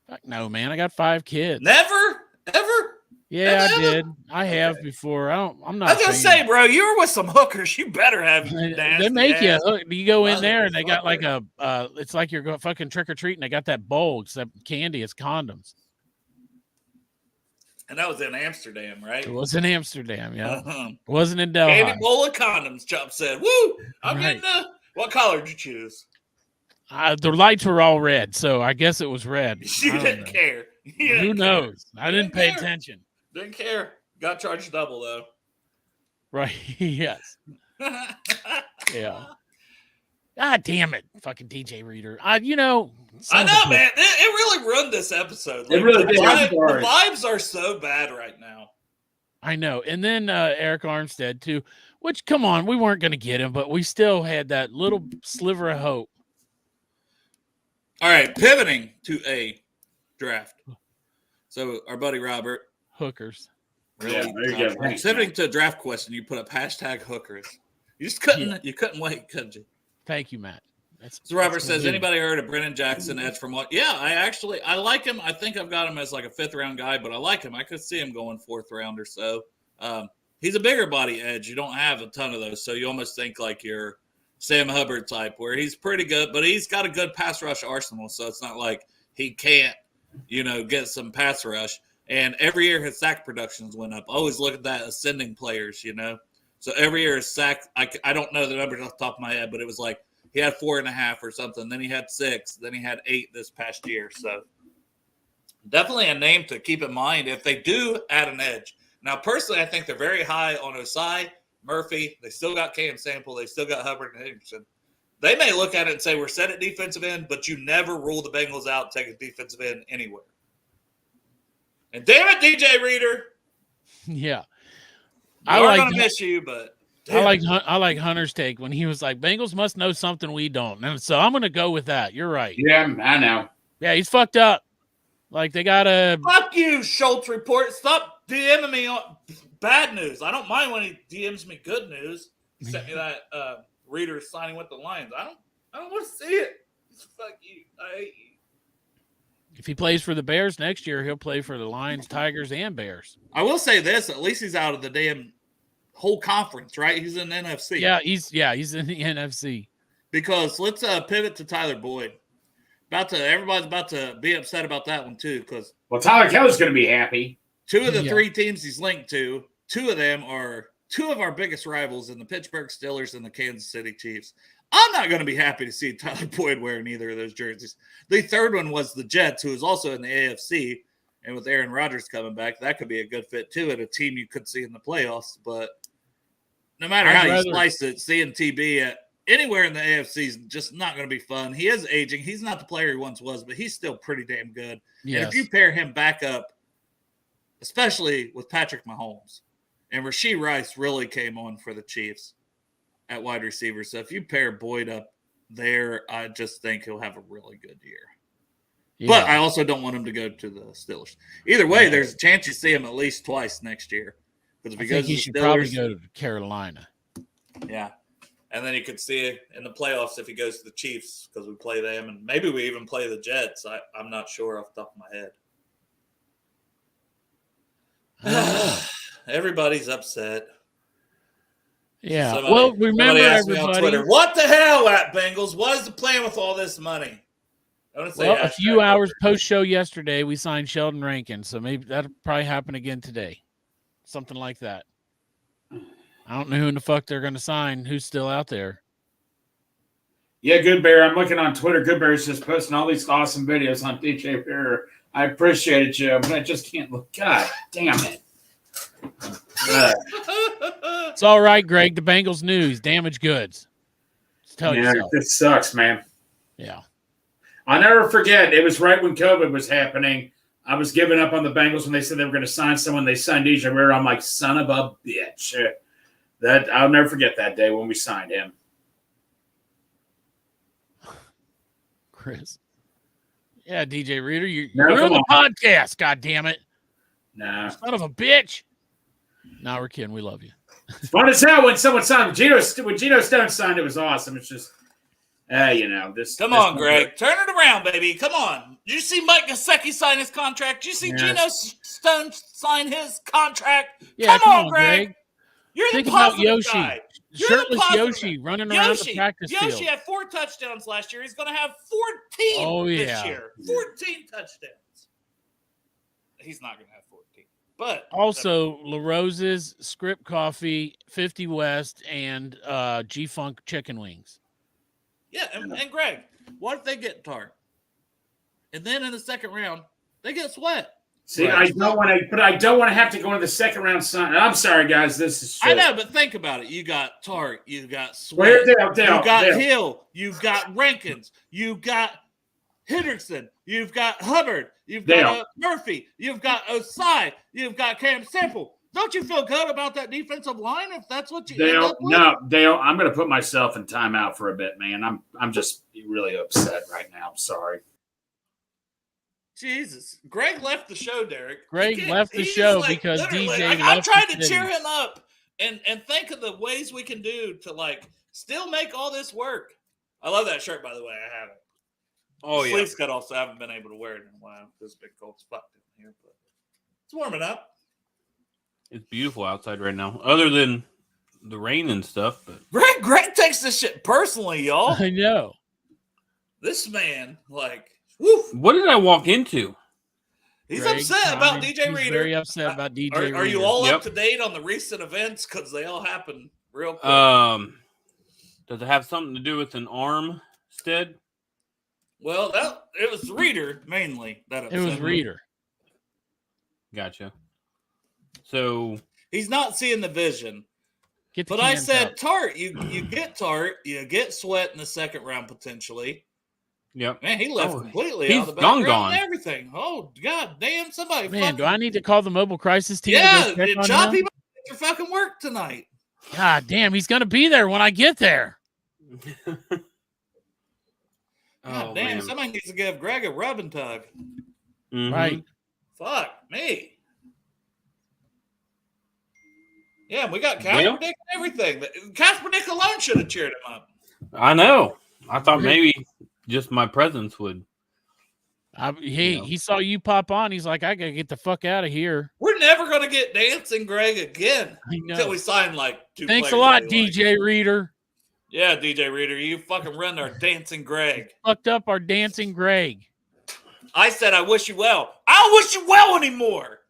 Fuck no, man. I got 5 kids. Never? Ever? Yeah, Ever? I did. I have before. I'm not. I was gonna say, bro, you were with some hookers. You better have. They make you. You go in there and they got like a. it's like you're going fucking trick or treating. They got that bowl, except candy. It's condoms. And that was in Amsterdam, right? It was in Amsterdam. Yeah, Uh-huh. it wasn't in Delhi. Candy bowl of condoms, Chop said. Woo! I'm Right. getting what color did you choose? The lights were all red, so I guess it was red. You I don't didn't know. care. You didn't Who care. knows? I didn't pay care. attention. Didn't care. Got charged double though. Right? Yes. Yeah. God damn it, fucking DJ Reader. I know, man. It really ruined this episode. It really the did. I'm the sorry. vibes are so bad right now. I know. And then Eric Armstead too. Which, come on, we weren't going to get him, but we still had that little sliver of hope. All right, pivoting to a draft. So our buddy Robert. Hookers. Really, Yeah, there you go. Thanks, pivoting man. to a draft question, you put up hashtag hookers. You just couldn't. Yeah. You couldn't wait, could you? Thank you, Matt. So Robert that's says, good. anybody heard of Brennan Jackson edge from what? Yeah, I like him. I think I've got him as like a 5th-round guy, but I like him. I could see him going 4th round or so. He's a bigger body edge. You don't have a ton of those, so you almost think like you're Sam Hubbard type, where he's pretty good, but he's got a good pass rush arsenal, so it's not like he can't, get some pass rush. And every year his sack productions went up. Always look at that ascending players, So every year his sack, I don't know the numbers off the top of my head, but it was like he had 4.5 or something. Then he had 6. Then he had 8 this past year. So definitely a name to keep in mind if they do add an edge. Now, personally, I think they're very high on Osai, Murphy. They still got Cam Sample. They still got Hubbard and Henderson. They may look at it and say, we're set at defensive end, but you never rule the Bengals out taking defensive end anywhere. And damn it, DJ Reader. Yeah. We're going to miss you, but I like Hunter's take when he was like, Bengals must know something we don't. And so I'm going to go with that. You're right. Yeah, I know. Yeah, he's fucked up. Like they got to. Fuck you, Schultz Report. Stop DMing me on bad news. I don't mind when he DMs me good news. He sent me that Reader signing with the Lions. I don't want to see it. Fuck you. I hate you. If he plays for the Bears next year, he'll play for the Lions, Tigers, and Bears. I will say this: at least he's out of the damn whole conference, right? He's in the NFC. Yeah, he's in the NFC. Because let's pivot to Tyler Boyd. Everybody's about to be upset about that one too. Because Tyler Kelly's going to be happy. 2 of the 3 teams he's linked to, 2 of them are 2 of our biggest rivals in the Pittsburgh Steelers and the Kansas City Chiefs. I'm not going to be happy to see Tyler Boyd wearing either of those jerseys. The third one was the Jets, who is also in the AFC. And with Aaron Rodgers coming back, that could be a good fit too at a team you could see in the playoffs. But no matter how you slice it, seeing TB at anywhere in the AFC is just not going to be fun. He is aging. He's not the player he once was, but he's still pretty damn good. Yes. And if you pair him back up, especially with Patrick Mahomes, and Rashee Rice really came on for the Chiefs at wide receiver. So if you pair Boyd up there, I just think he'll have a really good year. Yeah. But I also don't want him to go to the Steelers. Either way, there's a chance you see him at least twice next year. Because if I he think goes he to should the probably Steelers, go to Carolina. yeah. And then you could see it in the playoffs if he goes to the Chiefs because we play them, and maybe we even play the Jets. I'm not sure off the top of my head. I don't know. Everybody's upset. Yeah. Somebody Remember, asked me on everybody. Twitter, "What the hell, at Bengals? What is the plan with all this money?" I want to say A few hours #Booker. post show yesterday, we signed Sheldon Rankin, so maybe that'll probably happen again today. Something like that. I don't know who in the fuck they're going to sign. Who's still out there? Yeah, Good Bear. I'm looking on Twitter. Good Bear's just posting all these awesome videos on DJ Bear. I appreciate it, Joe, but I just can't look. God damn it. It's all right, Greg. The Bengals news, damaged goods. Just tell yeah, yourself. this sucks, man. Yeah. I'll never forget. It was right when COVID was happening. I was giving up on the Bengals when they said they were going to sign someone. They signed DJ Bear. I'm like, son of a bitch. That I'll never forget that day when we signed him. Chris. Yeah, DJ Reader, you're No, on the come podcast, God damn it. Nah. Son of a bitch. No, we're kidding. We love you. It's fun as hell when someone signed. When Geno Stone signed, it was awesome. It's just, this. Come on, Greg. Turn it around, baby. Come on. Did you see Mike Gesicki sign his contract? Did you see Geno Stone sign his contract? Yeah, come on, Greg. You're Think the about positive Yoshi. guy. Shirtless Yoshi running around the practice field. Yoshi had 4 touchdowns last year. He's going to have 14 this year. 14 touchdowns. He's not going to have 14. But also, LaRose's, Script Coffee, 50 West, and G-Funk Chicken Wings. Yeah, and Greg, what if they get Tart? And then in the second round, they get Sweat. See, right. I don't want to have to go into the second round. I'm sorry, guys. This is shit. I know, but think about it. You got Tart, you got Sweat, you got Hill, you've got Rankins, you've got Henderson, you've got Hubbard, you've got Murphy, you've got Osai, you've got Cam Sample. Don't you feel good about that defensive line if that's what you end up with? No, Dale, I'm going to put myself in timeout for a bit, man. I'm just really upset right now. I'm sorry. Jesus. Greg left the show, Derek. Greg left the show because DJ I'm trying to cheer him up and think of the ways we can do to, still make all this work. I love that shirt, by the way. I have it. Oh, yeah. Sleeves cut off, so I haven't been able to wear it in a while. There's a big cold spot down here, but it's warming up. It's beautiful outside right now, other than the rain and stuff. But Greg takes this shit personally, y'all. I know. This man, woof. What did I walk into? He's upset about DJ Reader. Very upset about DJ Reader. Are you all up to date on the recent events? Because they all happened real quick. Does it have something to do with an arm, Stead? Well, it was Reader mainly. It was Reader. Gotcha. So he's not seeing the vision. But I said, Tart, you get Tart, you get Sweat in the second round potentially. Yep. Man, he left completely he's out of the background gone. And everything. Oh, God damn, somebody. Man, do I need to call the mobile crisis team? Yeah, John, people get your fucking work tonight. God damn, he's going to be there when I get there. God damn, somebody needs to give Greg a rub and tug. Mm-hmm. Right. Fuck me. Yeah, we got Kaepernick and everything. Kaepernick alone should have cheered him up. I know. I thought maybe just my presence would. He saw you pop on. He's like, I got to get the fuck out of here. We're never going to get Dancing Greg again until we sign 2 Thanks a lot, DJ Reader. Yeah, DJ Reader, you fucking run our Dancing Greg. Fucked up our Dancing Greg. I said I wish you well. I don't wish you well anymore.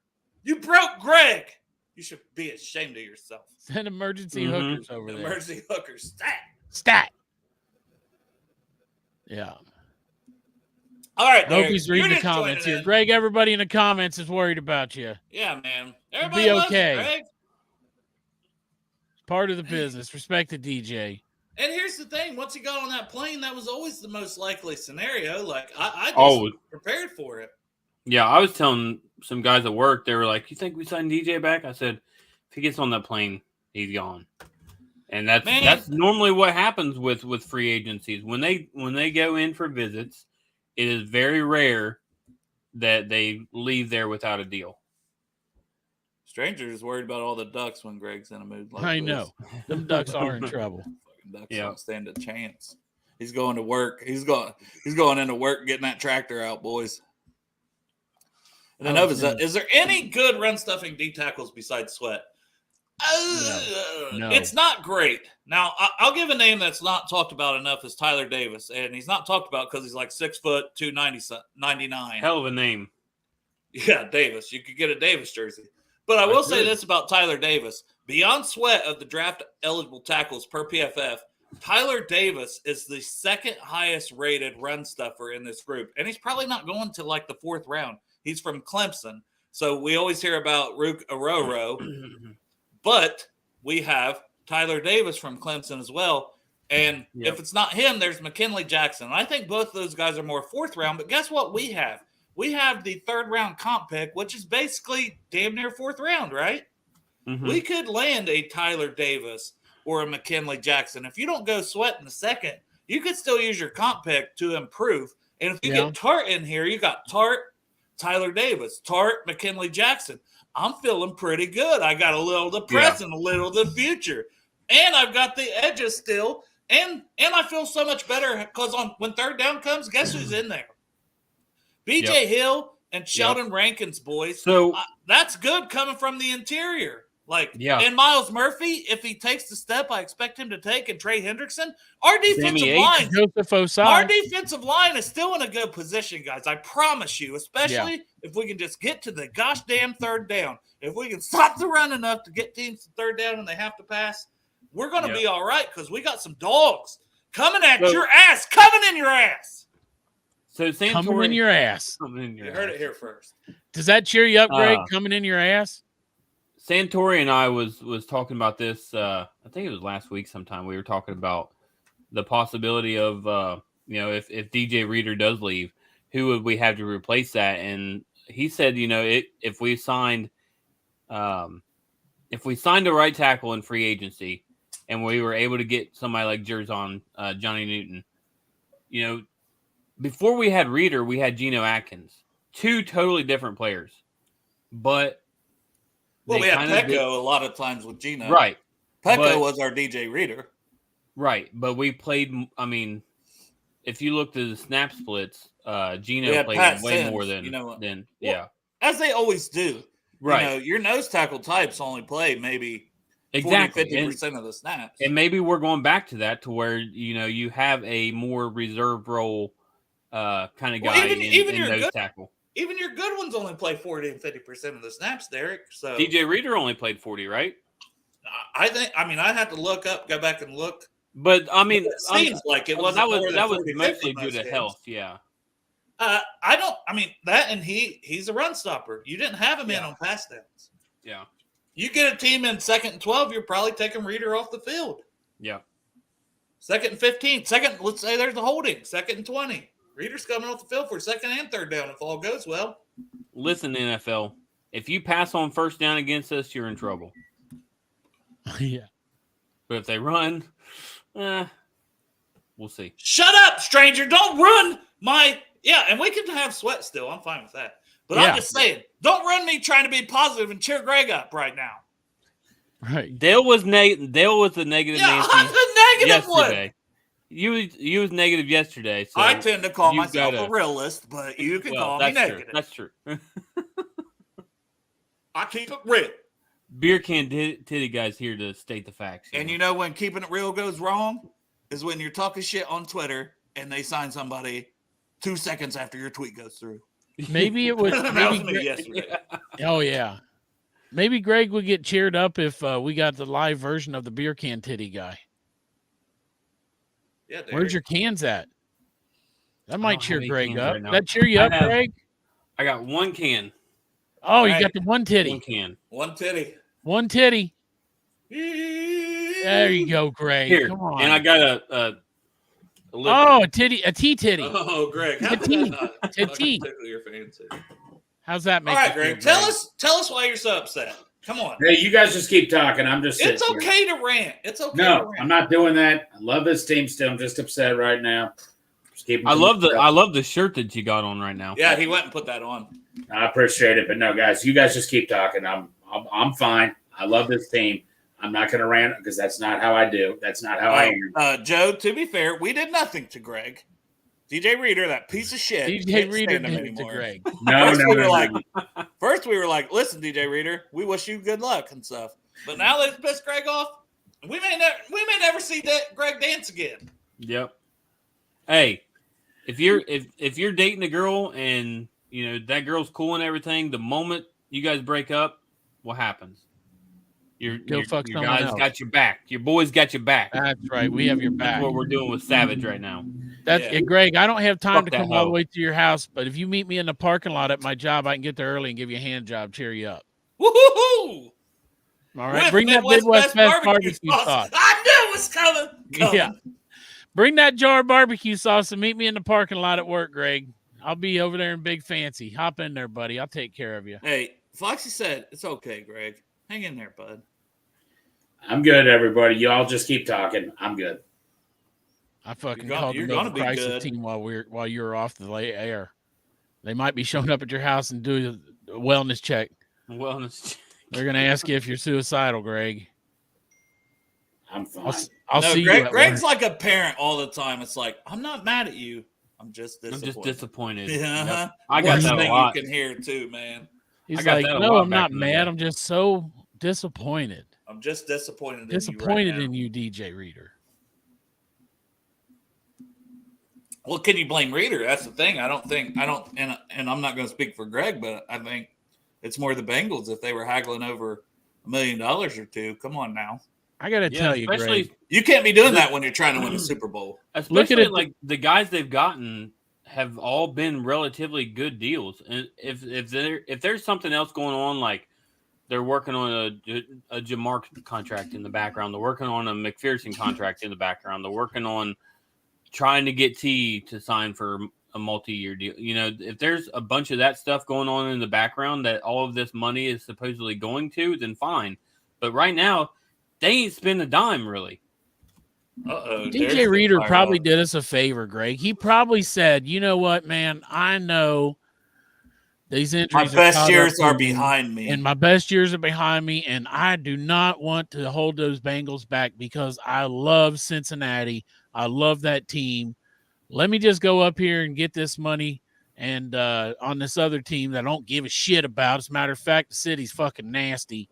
You broke Greg. You should be ashamed of yourself. Send emergency hookers over there. Emergency hookers. Stat. Yeah. All right, I hope he's reading the comments here. Greg, everybody in the comments is worried about you. Yeah, man. Everybody loves you, Greg. It's part of the business. Respect the DJ. And here's the thing. Once he got on that plane, that was always the most likely scenario. I just prepared for it. Yeah, I was telling some guys at work, they were like, you think we signed DJ back? I said, if he gets on that plane, he's gone. And that's normally what happens with free agencies. When they go in for visits, it is very rare that they leave there without a deal. It's Stranger is worried about all the ducks when Greg's in a mood like I this. know. Them ducks are in trouble. Fucking ducks Yeah. don't stand a chance. He's going to work. He's going into work getting that tractor out, boys. And then is there any good run stuffing D tackles besides Sweat? No. It's not great. Now, I'll give a name that's not talked about enough is Tyler Davis. And he's not talked about because he's like 6 foot, 299. Hell of a name. Yeah, Davis. You could get a Davis jersey. But I will say this about Tyler Davis. Beyond Sweat of the draft eligible tackles per PFF, Tyler Davis is the second highest rated run stuffer in this group. And he's probably not going to like the 4th round. He's from Clemson. So we always hear about Rook Aroro. But we have Tyler Davis from Clemson as well. And if it's not him, there's McKinley Jackson. I think both of those guys are more 4th round. But guess what we have? We have the 3rd round comp pick, which is basically damn near 4th round, right? Mm-hmm. We could land a Tyler Davis or a McKinley Jackson. If you don't go Sweat in the 2nd, you could still use your comp pick to improve. And if you get Tart in here, you got Tart, Tyler Davis, Tart, McKinley Jackson. I'm feeling pretty good. I got a little of the present, a little of the future. And I've got the edges still. And I feel so much better because when 3rd down comes, guess who's in there? BJ Hill and Sheldon Rankins, boys. So that's good coming from the interior. And Miles Murphy, if he takes the step I expect him to take, and Trey Hendrickson, our defensive line is still in a good position, guys. I promise you, especially if we can just get to the gosh damn 3rd down. If we can stop the run enough to get teams to 3rd down and they have to pass, we're going to be all right because we got some dogs coming at your ass, coming in your ass. So Santori, coming in your ass. You heard it here first. Does that cheer you up, Greg? Coming in your ass? Santori and I was talking about this. I think it was last week sometime. We were talking about the possibility of if DJ Reader does leave, who would we have to replace that? And he said, if we signed the right tackle in free agency, and we were able to get somebody like Johnny Newton, before we had Reader, we had Geno Atkins, 2 totally different players, but. Well, we had Pecco a lot of times with Geno. Right. Pecco was our DJ Reader. Right. But we played, if you looked at the snap splits, Geno played way more than, as they always do. Right. Your nose tackle types only play maybe 40-50% of the snaps. And maybe we're going back to that to where, you have a more reserve role kind of guy in nose tackle. Even your good ones only play 40 and 50% of the snaps, Derek. So DJ Reader only played 40, right? I'd have to go back and look. But it seems like it wasn't. That was mostly due to health, yeah. That and he's a run stopper. You didn't have him in on pass downs. Yeah. You get a team in 2nd and 12, you're probably taking Reader off the field. Yeah. 2nd and 15. Let's say there's a holding. 2nd and 20. Reader's coming off the field for 2nd and 3rd down if all goes well. Listen, NFL, if you pass on 1st down against us, you're in trouble. Yeah. But if they run, we'll see. Shut up, stranger. Don't run my – and we can have Sweat still. I'm fine with that. But I'm just saying, don't run me trying to be positive and cheer Greg up right now. Right. Dale was the negative Nancy I'm the negative yesterday. one. You was negative yesterday. So I tend to call myself a realist, but you can call me negative. That's true. I keep it real. Beer can titty guys here to state the facts. And when keeping it real goes wrong is when you're talking shit on Twitter and they sign somebody 2 seconds after your tweet goes through. Maybe it was, that was me yesterday. Oh yeah. Maybe Greg would get cheered up if we got the live version of the beer can titty guy. Yeah, where's your cans at? That might cheer Greg up. Right, that cheer you up, Greg? I got 1 can. Oh, you got the 1 titty. 1 can. 1 titty. 1 titty. There you go, Greg. Here, come on. And I got a a tea titty. Oh, Greg. A tea. Tickle your fancy. How's that make? All right, Greg. Tell us why you're so upset. Come on. Hey, you guys just keep talking. I'm just. It's okay to rant. It's okay. No, I'm not doing that. I love this team still. I'm just upset right now. Just keep. I love the shirt that you got on right now. Yeah, he went and put that on. I appreciate it, but no, guys, you guys just keep talking. I'm I'm fine. I love this team. I'm not going to rant because that's not how I do. That's not how I am. Joe, to be fair, we did nothing to Greg. DJ Reader, that piece of shit. DJ Can't Reader stand him did it anymore. to Greg. First we were like, listen, DJ Reader, we wish you good luck and stuff. But now they've pissed Greg off. We may never see Greg dance again. Yep. Hey, if you're dating a girl and you know that girl's cool and everything, the moment you guys break up, what happens? Your guys else. got your back. Your boys got your back. That's right. We have your back. That's what we're doing with Savage right now. Greg, I don't have time to come all the hoe. way to your house, but if you meet me in the parking lot at my job, I can get there early and give you a hand job, cheer you up. Woohoo! All right. Bring that Midwest Best barbecue sauce. I knew it was coming. Yeah. Bring that jar of barbecue sauce and meet me in the parking lot at work, Greg. I'll be over there in Big Fancy. Hop in there, buddy. I'll take care of you. Hey, Foxy said, it's okay, Greg. Hang in there, bud. I'm good, everybody. Y'all just keep talking. I'm good. I fucking called the Nova Crisis team while you were off the air. They might be showing up at your house and doing a wellness check. They're going to ask you if you're suicidal, Greg. I'm fine. I'll see you. Greg's like a parent all the time. It's like, I'm not mad at you. I'm just disappointed. Yeah. Yep. I got that a lot. You can hear too, man. He's like, no, I'm not mad. I'm just so disappointed. I'm just disappointed in you, DJ Reader. Well, can you blame Reader? That's the thing. And I'm not going to speak for Greg, but I think it's more the Bengals if they were haggling over $1 million or two. Come on now. I got to tell you, Greg. You can't be doing that when you're trying to win a Super Bowl. Especially like the guys they've gotten have all been relatively good deals. And if there's something else going on, like they're working on a Jamar contract in the background, they're working on a McPherson contract in the background, they're working on trying to get T to sign for a multi-year deal. You know, if there's a bunch of that stuff going on in the background that all of this money is supposedly going to, then fine. But right now, they ain't spend a dime really. DJ Reader probably did us a favor, Greg. He probably said, you know what, man, I know these injuries. My best years are behind me. And my best years are behind me. And I do not want to hold those Bengals back because I love Cincinnati. I love that team. Let me just go up here and get this money and on this other team that I don't give a shit about. As a matter of fact, the city's fucking nasty.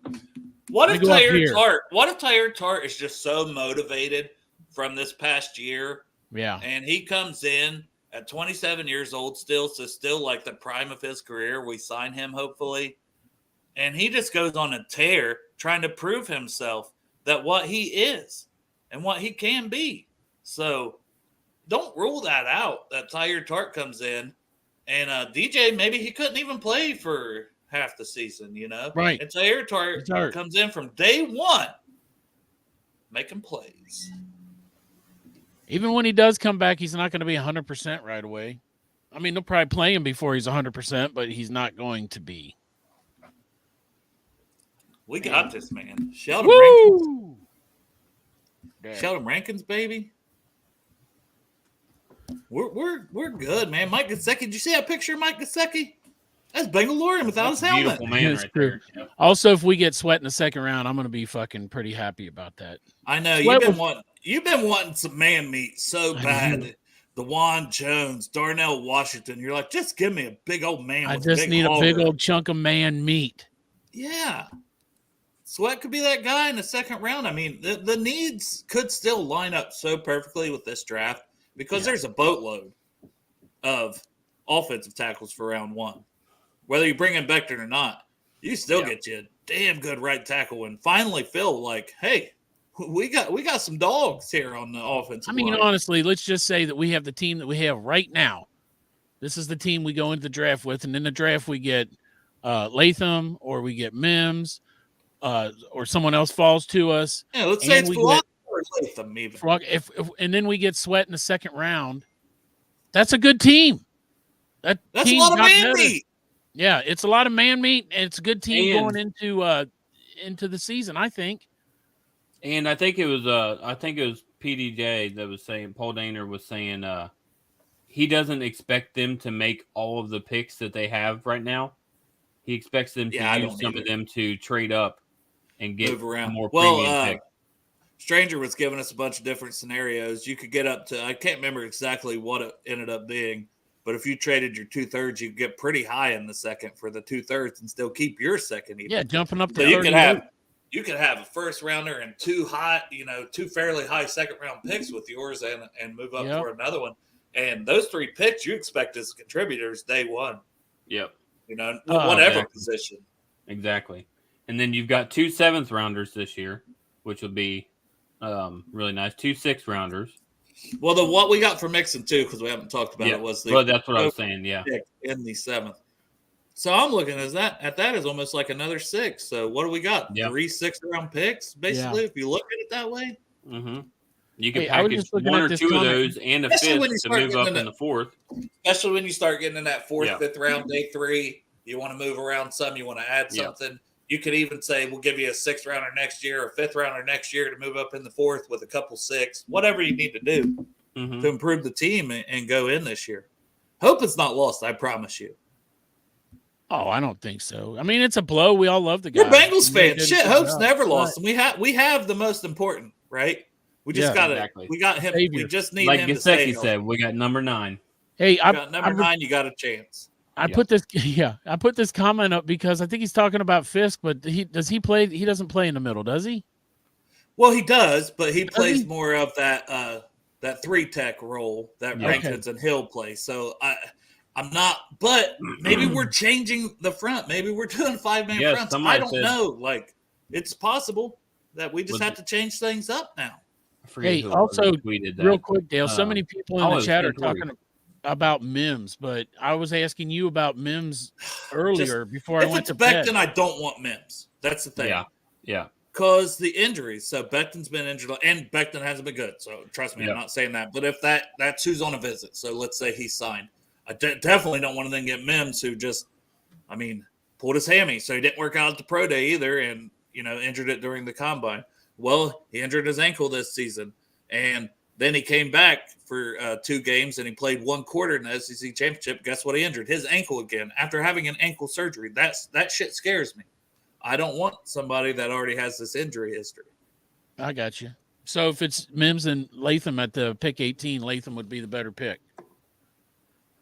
What if Tyler Tart is just so motivated from this past year? Yeah. And he comes in at 27 years old still, so still like the prime of his career. We sign him, hopefully. And he just goes on a tear trying to prove himself that what he is and what he can be. So don't rule that out, that Tyler Tart comes in. And DJ, maybe he couldn't even play for half the season, you know? Right. And Tyler Tart comes in from day one making plays. Even when he does come back, he's not going to be 100% right away. I mean, they'll probably play him before he's 100%, but he's not going to be. We got this, man. Sheldon Rankins. Sheldon Rankins, baby. We're good, man. Mike Gesicki. Did you see that picture of Mike Gesicki? That's Bengalorean without his helmet. Beautiful man right there. Yep. Also, if we get Sweat in the second round, I'm going to be fucking pretty happy about that. I know you've been wanting some man meat so bad. The Juan Jones, Darnell Washington. You're like, just give me a big old man. I just need a big old chunk of man meat. Yeah. Sweat could be that guy in the second round. I mean, the needs could still line up so perfectly with this draft because there's a boatload of offensive tackles for round one. Whether you bring in Becton or not, you still get you a damn good right tackle and finally feel like, hey, we got some dogs here on the offensive line. Honestly, let's just say that we have the team that we have right now. This is the team we go into the draft with, and in the draft we get Latham or we get Mims or someone else falls to us. Yeah, let's say it's Flog or Latham even. And then we get Sweat in the second round. That's a good team. That's a lot of man meat. Yeah, it's a lot of man meat, and it's a good team going into the season, I think. And I think it was PDJ that was saying, Paul Daner was saying he doesn't expect them to make all of the picks that they have right now. he expects them to Yeah, I use don't some of either. them to trade up and get Move around. more Well, premium picks. Stranger was giving us a bunch of different scenarios. You could get up to, I can't remember exactly what it ended up being, but if you traded your 2/3, you could get pretty high in the second for the 2/3 and still keep your second. Even. Yeah, jumping up to So you 38. could have a first rounder and two fairly high second round picks with yours and move up for another one. And those 3 picks you expect as contributors day one. Yep. Whatever position. Exactly. And then you've got 2 7th rounders this year, which will be really nice. 2 6th rounders. Well, what we got for Mixon too, because we haven't talked about it, was well, that's what I was saying. Yeah, in the 7th. So I'm looking at that is almost like another 6. So what do we got? 3 6th-round picks, basically, if you look at it that way. Mm-hmm. You can package 1 or 2 of those and a 5th to move up in the 4th. Especially when you start getting in that 4th, 5th round, day 3. You want to move around some. You want to add something. You could even say we'll give you a 6th rounder next year or 5th rounder next year to move up in the 4th with a couple 6. Whatever you need to do to improve the team and go in this year. Hope it's not lost. I promise you. Oh, I don't think so. I mean, it's a blow. We all love the guy. We're Bengals fans. Shit, hope's never lost. And we have the most important, right? We just got it. We got him. We just need him to stay healthy. Said, we got number 9. Hey, I got number 9. You got a chance. I put this comment up because I think he's talking about Fisk, but does he play? He doesn't play in the middle, does he? Well, he does, but he plays more of that 3-tech role that Rankins and Hill play. So I'm not, but maybe we're changing the front. Maybe we're doing 5-man fronts. I don't know. Like, it's possible that we just have to change things up now. Hey, also, real quick, Dale, so many people in the chat are talking about Mims, but I was asking you about Mims earlier before I went to bed. Becton, I don't want Mims. That's the thing. Yeah. Because the injuries. So Becton's been injured, and Becton hasn't been good. So trust me, I'm not saying that. But if that's who's on a visit. So let's say he's signed. I definitely don't want to then get Mims, who just, pulled his hammy. So he didn't work out at the pro day either, and injured it during the combine. Well, he injured his ankle this season, and then he came back for 2 games, and he played 1 quarter in the SEC championship. Guess what? He injured his ankle again after having an ankle surgery. That shit scares me. I don't want somebody that already has this injury history. I got you. So if it's Mims and Latham at the pick 18, Latham would be the better pick.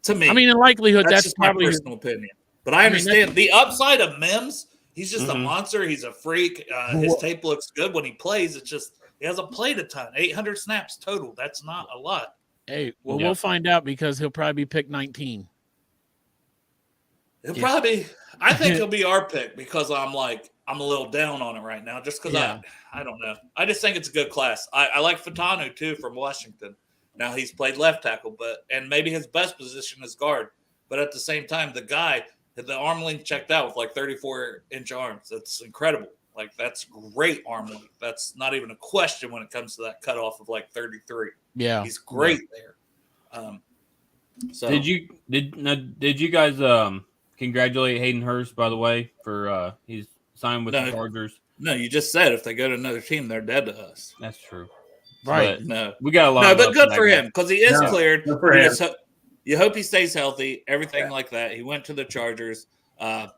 To me. In likelihood, that's just probably my personal opinion. But I understand the upside of Mims. He's just a monster. He's a freak. His tape looks good when he plays. It's just he hasn't played a ton. 800 snaps total. That's not a lot. Hey, we'll find out because he'll probably be pick 19. He'll probably. I think he'll be our pick because I'm a little down on it right now just because I don't know. I just think it's a good class. I like Fatanu too from Washington. Now he's played left tackle, and maybe his best position is guard. But at the same time, the arm length checked out with 34-inch arms. That's incredible. That's great arm length. That's not even a question when it comes to that cutoff of 33. Yeah, he's great there. So did you guys congratulate Hayden Hurst, by the way, for he's signed with the Chargers? No, you just said if they go to another team, they're dead to us. That's true. Right. But no, we got a lot. No, but good for him because he is cleared. Good for him. You hope he stays healthy, everything like that. He went to the Chargers. I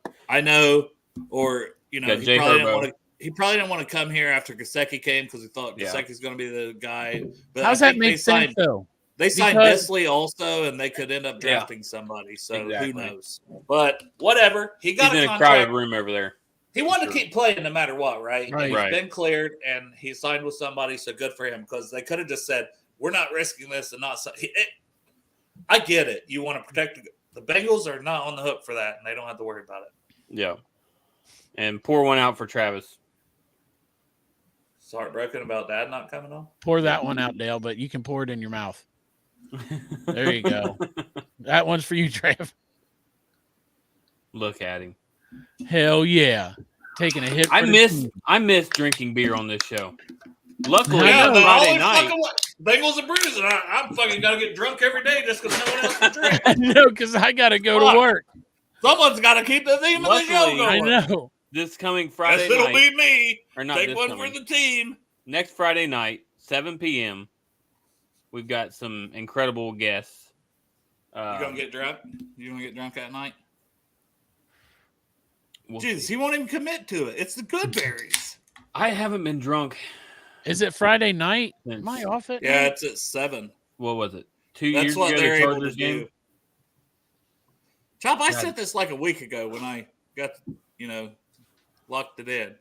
know, or he probably didn't want to come here after Gesicki came because he thought Gesicki's going to be the guy. But how's that make sense though? They signed Bisley also, and they could end up drafting somebody. So who knows? But whatever. He's in a crowded room over there. He wanted to keep playing no matter what, right? He's been cleared, and he signed with somebody, so good for him because they could have just said, we're not risking this and not – I get it. You want to protect – the Bengals are not on the hook for that, and they don't have to worry about it. Yeah. And pour one out for Travis. Heartbroken about Dad not coming on? Pour that one out, Dale, but you can pour it in your mouth. There you go. That one's for you, Trav. Look at him. Hell yeah. Taking a hit. I miss drinking beer on this show. Luckily, Friday night. Bengals and Bruises. I'm fucking got to get drunk every day just because no one else can drink. No, because I got to go to work. Someone's got to keep the theme of the show going. I know. This coming Friday night. It'll be me. Or not Take one for the team. Next Friday night, 7 p.m., we've got some incredible guests. You going to get drunk? You going to get drunk that night? Jesus, he won't even commit to it. It's the good berries. I haven't been drunk. Is it Friday night? Since- Am I off it? Yeah, it's at 7. What was it? 2 That's years what ago, they're the able to Chargers game? do. Chop, I God. said this like a week ago when I got, locked it in.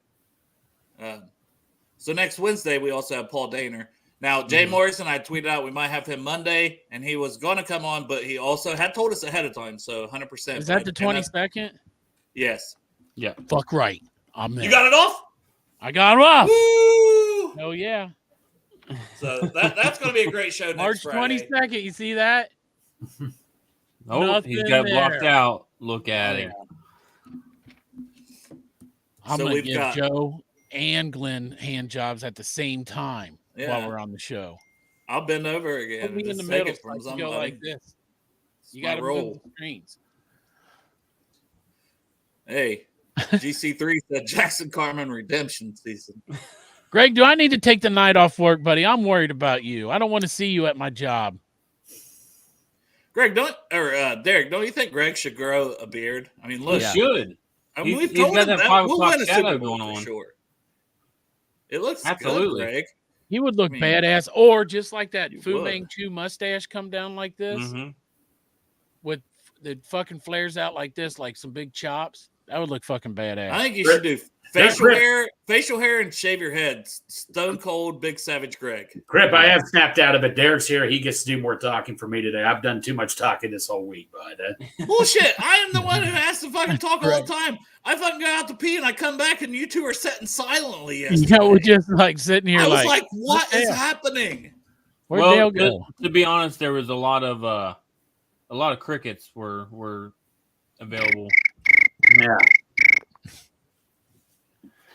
So next Wednesday, we also have Paul Daner. Now, Jay Morrison, I tweeted out we might have him Monday, and he was going to come on, but he also had told us ahead of time, so 100%. Is that the 22nd? Yes. Yeah. Fuck right. I'm there. You got it off? I got it off. Woo! Oh, yeah. So that's going to be a great show next March Friday. 22nd. You see that? Oh, Nothing he's got it blocked there. out. Look at him. I'm So going to we've give got- Joe and Glenn hand jobs at the same time Yeah. while we're on the show. I'll bend over again. Put me and in the just take middle it from so I can go somebody. like this. You My got to roll. move the screens. Hey, GC3 said Jackson Carmen redemption season. Greg, do I need to take the night off work, buddy? I'm worried about you. I don't want to see you at my job. Greg, Derek, don't you think Greg should grow a beard? I mean, He look, should. I mean, He's- we've told he's got him that that 5 we'll o'clock win a shadow Super Bowl going for on. sure. It looks Absolutely. good, Greg. He would look I mean, badass, or just like that you Fu would. Manchu mustache come down like this Mm-hmm. with the fucking flares out like this, like some big chops. That would look fucking badass. I think you Greg- should do Greg- facial hair, and shave your head. Stone cold, big savage Greg. Crip, I have snapped out of it. Derek's here. He gets to do more talking for me today. I've done too much talking this whole week, but Bullshit! I am the one who has to fucking talk all the time. I fucking go out to pee and I come back and you two are sitting silently. Yesterday. Yeah, we're just like sitting here I was like, like, what is Dale? happening? Where'd Well, Dale go? to be honest, there was a lot of crickets were available. yeah.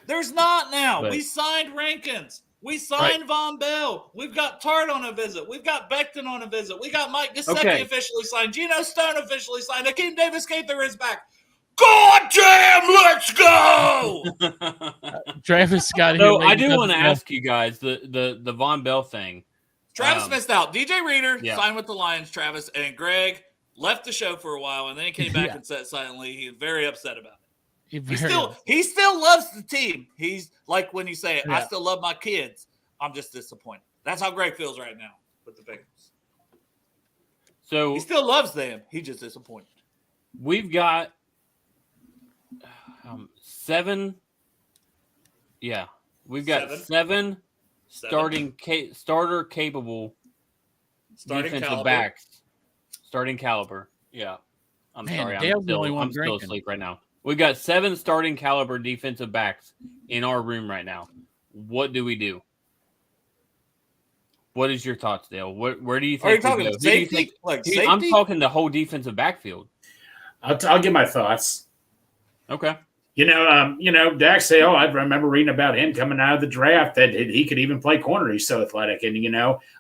There's not now. But- We signed Rankins. We signed Von Bell. We've got Tart on a visit. We've got Becton on a visit. We got Mike Gesicki Okay. officially signed. Geno Stone officially signed. Akeem Davis Gaither is back. God damn, let's go! Travis Scott here. So I ladies do and want to gentlemen. ask you guys the Von Bell thing. Travis missed out. DJ Reader Yeah. signed with the Lions, Travis, and Greg left the show for a while, and then he came back Yeah. and sat silently. He's very upset about it. He He very- still loves the team. He's like when you say, I Yeah. still love my kids. I'm just disappointed. That's how Greg feels right now with the Bengals. So He still loves them. He's just disappointed. we've got 7. Yeah, we've got 7 starter capable Starting defensive caliber. backs. Starting caliber. Yeah. I'm Man, sorry. Dale's the only one I'm still drinking. asleep right now. We've got 7 starting caliber defensive backs in our room right now. What do we do? What is your thoughts, Dale? Where do you Are you think we talking go? Who do you safety? think- Like Dude, safety? I'm talking the whole defensive backfield. I'll give my thoughts. Okay. Dax Hill, I remember reading about him coming out of the draft that he could even play corner. He's so athletic. And,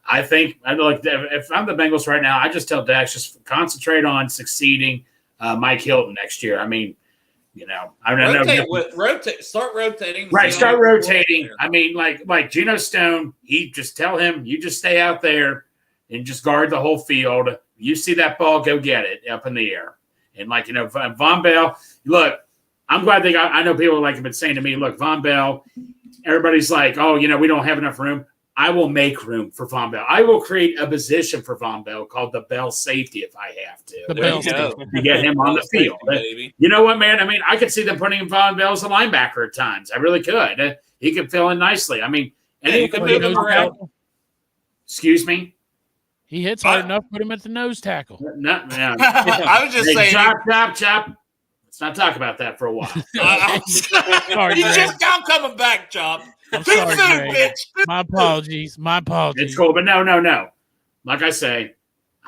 I think if I'm the Bengals right now, I just tell Dax just concentrate on succeeding Mike Hilton next year. I mean, I don't know. Start rotating. Right, See how start he performs rotating. there. I mean, like Geno Stone, he just tell him, you just stay out there and just guard the whole field. You see that ball, go get it up in the air. And Von Bell, look, I'm glad I know people have been saying to me, look, Von Bell, everybody's like, oh, we don't have enough room. I will make room for Von Bell. I will create a position for Von Bell called the Bell safety if I have to. The There Bell you go. To get him on the field. Baby. You know what, man? I mean, I could see them putting Von Bell as a linebacker at times. I really could. He could fill in nicely. I mean, Yeah, you can Put him move him nose around. tackle. excuse me? He hits hard enough. Put him at the nose tackle. No. I was just saying. Chop. Let's not talk about that for a while. Sorry, He's Greg. just now coming back, Chop. I'm Too sorry, soon, Greg. bitch. My apologies. My apologies. It's cool, but no. Like I say,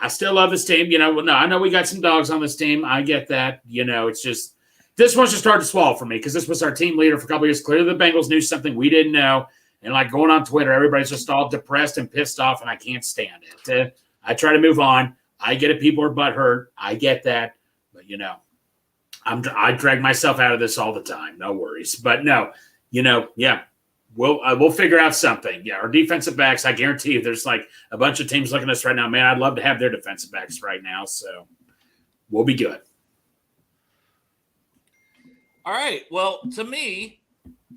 I still love this team. I know we got some dogs on this team. I get that. It's just this one's just hard to swallow for me because this was our team leader for a couple of years. Clearly, the Bengals knew something we didn't know, and going on Twitter, everybody's just all depressed and pissed off, and I can't stand it. I try to move on. I get it. People are butthurt. I get that, but I drag myself out of this all the time. No worries, but no, yeah. We'll figure out something. Yeah, our defensive backs, I guarantee you there's a bunch of teams looking at us right now. Man, I'd love to have their defensive backs right now. So we'll be good. All right. Well, to me,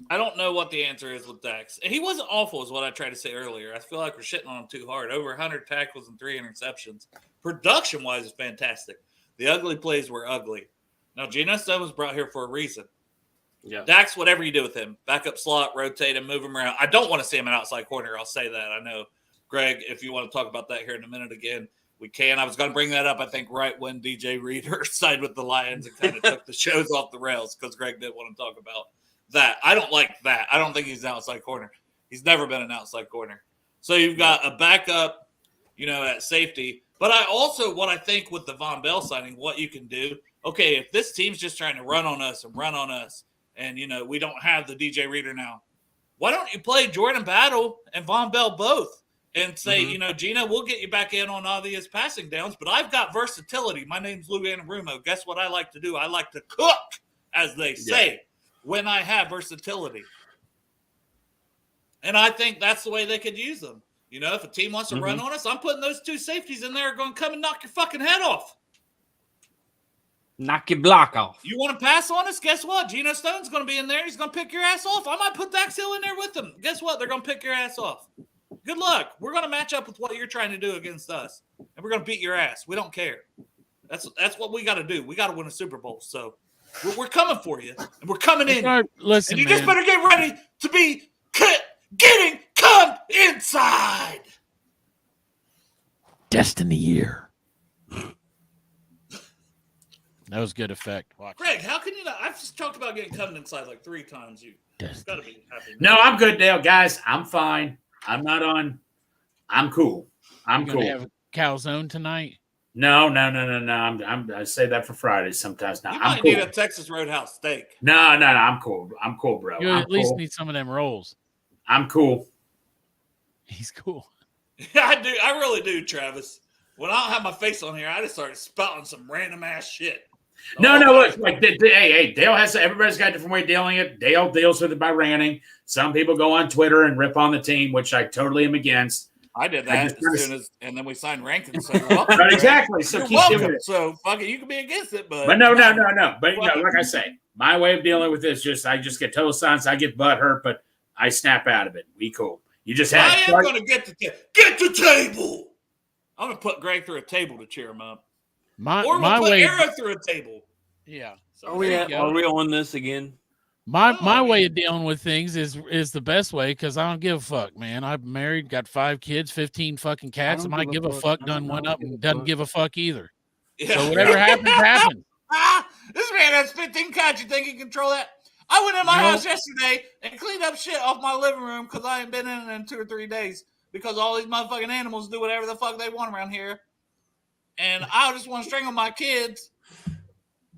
I don't know what the answer is with Dax. He wasn't awful, is what I tried to say earlier. I feel like we're shitting on him too hard. Over 100 tackles and 3 interceptions. Production-wise, is fantastic. The ugly plays were ugly. Now, Geno Stone was brought here for a reason. Yeah. Dax, whatever you do with him, back up slot, rotate him, move him around. I don't want to see him an outside corner. I'll say that. I know, Greg, if you want to talk about that here in a minute again, we can. I was going to bring that up, I think, right when DJ Reader signed with the Lions and kind of took the shows off the rails because Greg didn't want to talk about that. I don't like that. I don't think he's an outside corner. He's never been an outside corner. So you've got a backup, at safety. But I also, what I think with the Von Bell signing, what you can do, okay, if this team's just trying to run on us, and, we don't have the DJ Reader now, why don't you play Jordan Battle and Von Bell both and say, Gina, we'll get you back in on obvious passing downs, but I've got versatility. My name's Lou Anarumo. Guess what I like to do? I like to cook, as they say, when I have versatility. And I think that's the way they could use them. If a team wants to run on us, I'm putting those 2 safeties in there going to come and knock your fucking head off. Knock your block off. You want to pass on us? Guess what? Geno Stone's going to be in there. He's going to pick your ass off. I might put Dax Hill in there with them. Guess what? They're going to pick your ass off. Good luck. We're going to match up with what you're trying to do against us, and we're going to beat your ass. We don't care. That's what we got to do. We got to win a Super Bowl. So we're coming for you, and we're coming in. Listen, and you just better get ready to be getting come inside. Destiny year. That was good effect. Watch. Greg, how can you not? I've just talked about getting coming inside like 3 times. You've got to be happy. No, I'm good, Dale. Guys, I'm fine. I'm not on. I'm cool. I'm cool. Have a calzone tonight? No. I say that for Fridays sometimes. Now You I'm might cool. need a Texas Roadhouse steak. No. I'm cool. I'm cool, bro. You I'm at least cool. need some of them rolls. I'm cool. He's cool. Yeah, I do. I really do, Travis. When I don't have my face on here, I just started spouting some random ass shit. No. Look, hey, Dale has. Everybody's got a different way of dealing it. Dale deals with it by ranting. Some people go on Twitter and rip on the team, which I totally am against. I did that and then we signed Rankin. So But exactly. So you're keep welcome. doing it. So fuck it, you can be against it, but no. But like I say, my way of dealing with this I just get total silence. I get butt hurt, but I snap out of it. We cool. You just had. I am going to get the table. I'm going to put Greg through a table to cheer him up. My put way Arrow through a table. Yeah. So Are we on this again? My way of dealing with things is the best way because I don't give a fuck, man. I'm married, got 5 kids, 15 fucking cats. I might give a fuck. Done went up and doesn't give a fuck either. Yeah. So whatever happens, happens. This man has 15 cats. You think he can control that? I went in my house yesterday and cleaned up shit off my living room because I ain't been in it in 2 or 3 days because all these motherfucking animals do whatever the fuck they want around here. And I just want to strangle my kids.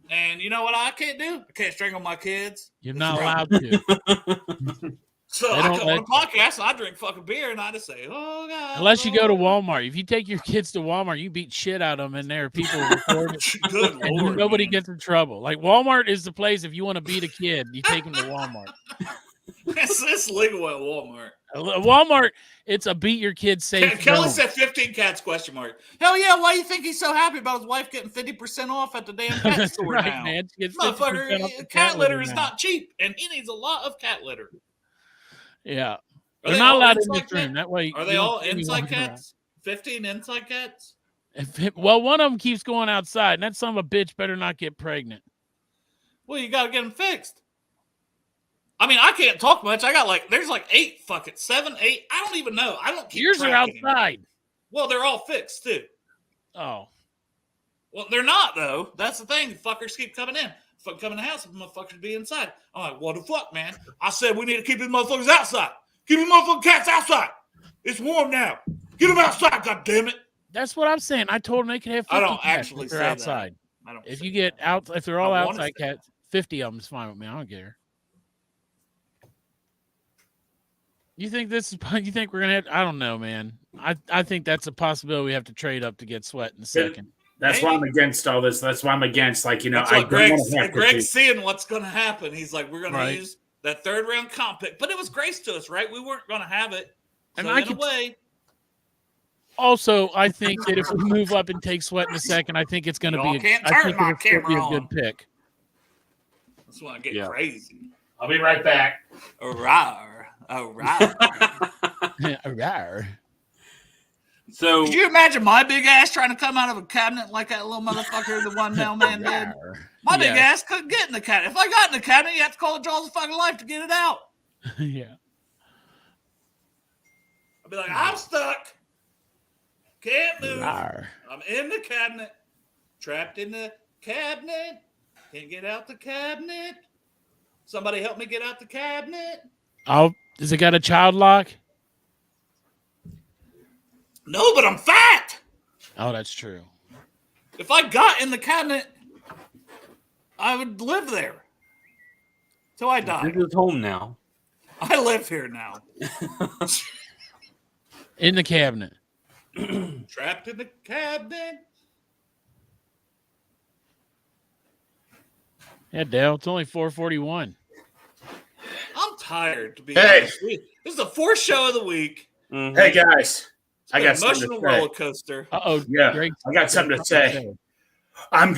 And you know what I can't do? I can't strangle my kids. You're not allowed to. So I come on a podcast and I drink fucking beer and I just say, oh, God. Unless you go to Walmart. If you take your kids to Walmart, you beat shit out of them in there. People record it. Good and Lord, nobody man. gets in trouble. Like Walmart is the place if you want to beat a kid, you take them to Walmart. It's legal at Walmart. Walmart, it's a beat your kid safe. Kelly said 15 cats, question mark. Hell yeah, why do you think he's so happy about his wife getting 50% off at the damn pet That's store right, now? man. She gets 50% off Motherfucker, the cat litter is now. not cheap, and he needs a lot of cat litter. Yeah. Are They're they not all allowed in inside this room. cat- That way. Are they all inside cats? 15 inside cats? Well, one of them keeps going outside, and that son of a bitch better not get pregnant. Well, you got to get them fixed. I mean, I can't talk much. I got there's 8 fucking 7, 8. I don't even know. I don't keep Yours are track anymore. outside. Well, they're all fixed too. Oh. Well, they're not though. That's the thing. Fuckers keep coming in. Fucking come in the house, motherfuckers be inside. I'm like, what the fuck, man? I said we need to keep these motherfuckers outside. Keep these motherfucking cats outside. It's warm now. Get them outside, goddammit. That's what I'm saying. I told them they could have 50 I don't cats actually if they're say outside. that. I don't. If say you get that. out, if they're all I wanna outside say cats, 50 of them is fine with me. I don't care. You think this is? You think we're gonna have? I don't know, man. I think that's a possibility. We have to trade up to get Sweat in a second. That's why I'm against all this. That's why I'm against, That's I what don't Greg's, want to have to. Greg's seeing what's going to happen. He's like, we're going to Right. use that 3rd round comp pick, but it was grace to us, right? We weren't going to have it. So And I in could- a way, Also, I think that if we move up and take Sweat in a second, I think it's going to Y'all be. can't I turn think my it'll still be camera a good on. pick. That's when I get crazy. I'll be right back. Rawr. Rawr. So Could you imagine my big ass trying to come out of a cabinet like that little motherfucker the one mailman did? My big ass couldn't get in the cabinet. If I got in the cabinet, you have to call the jaws of fucking life to get it out. Yeah. I'd be like, I'm stuck. Can't move. Rawr. I'm in the cabinet. Trapped in the cabinet. Can't get out the cabinet. Somebody help me get out the cabinet. Oh, does it got a child lock? No, but I'm fat. Oh, that's true. If I got in the cabinet, I would live there till I die. this is home now. I live here now. In the cabinet. Trapped in the cabinet. Yeah, Dale. It's only 4:41. I'm tired, to be Hey. honest. This is the fourth show of the week. Mhm. Hey guys, I An got something emotional to say. roller coaster. Uh-oh. Yeah, Greg, I got something to say. I'm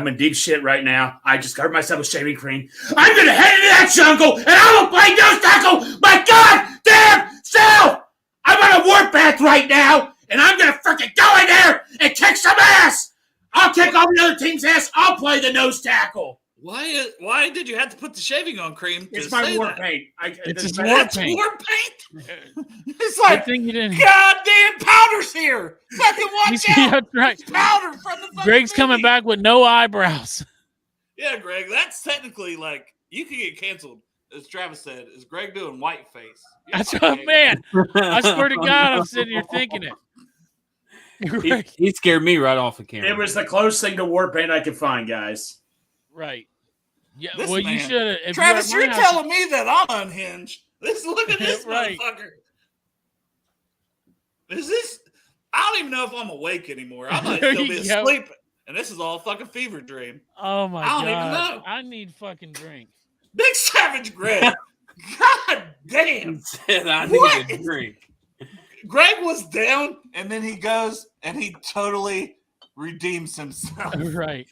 in deep shit right now. I just covered myself with shaving cream. I'm gonna head into that jungle and I will play nose tackle my goddamn self. I'm on a warpath right now, and I'm gonna freaking go in there and kick some ass. I'll kick all the other team's ass. I'll play the nose tackle. Why did you have to put the shaving on cream? To It's my say war that? paint. It's his That's war paint. war paint. It's Good like thing you didn't. goddamn powder's here. Fucking watch Yeah, out. that's right. Powder from the fucking Greg's coming movie. back with no eyebrows. Yeah, Greg, that's technically like you could get canceled. As Travis said, is Greg doing white face? You're That's fucking what, man. I swear to God, I'm sitting here thinking it. Greg. He scared me right off the camera. It was the closest thing to war paint I could find, guys. Right. Yeah. This well, man. you should have. Travis, you're telling me that I'm unhinged. Look at this Right. motherfucker. Is this? I don't even know if I'm awake anymore. I might There still you be go. asleep. And this is all a fucking fever dream. Oh my I don't even God. know. I need fucking drink. Big Savage Greg. God damn. He said I What? need a drink. Greg was down, and then he goes and he totally redeems himself. Right.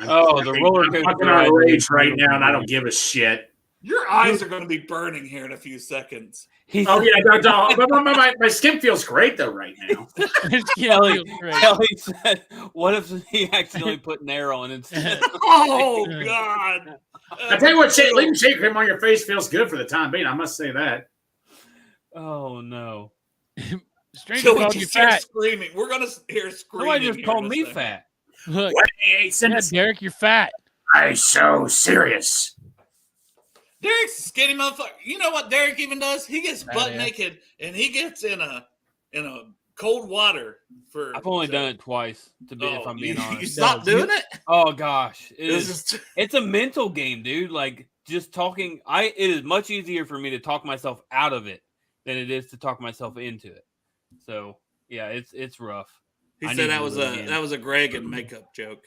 Oh, the roller I'm coaster fucking ride on rage is right now, and I don't brutal. give a shit. Your eyes are going to be burning here in a few seconds. He Oh yeah, my skin feels great though right now. Kelly, Great. Kelly said, "What if he accidentally put an arrow on instead?" Oh, God. I tell you what, leaving shave cream on your face feels good for the time being. I must say that. Oh no! Stranger So we called can you start fat. screaming. We're going to hear screaming. Somebody just here called in a me second. fat. Look, Hey, yeah, Derek, you're fat. I'm so serious. Derek's a skinny motherfucker. You know what Derek even does? He gets butt Badass. naked and he gets in a cold water for. I've only done it twice. If I'm being you honest. stopped doing it? Oh gosh, This is it's a mental game, dude. Like just talking. It is much easier for me to talk myself out of it than it is to talk myself into it. So yeah, it's rough. He I said need that to was do it a again. that was a Greg and makeup joke.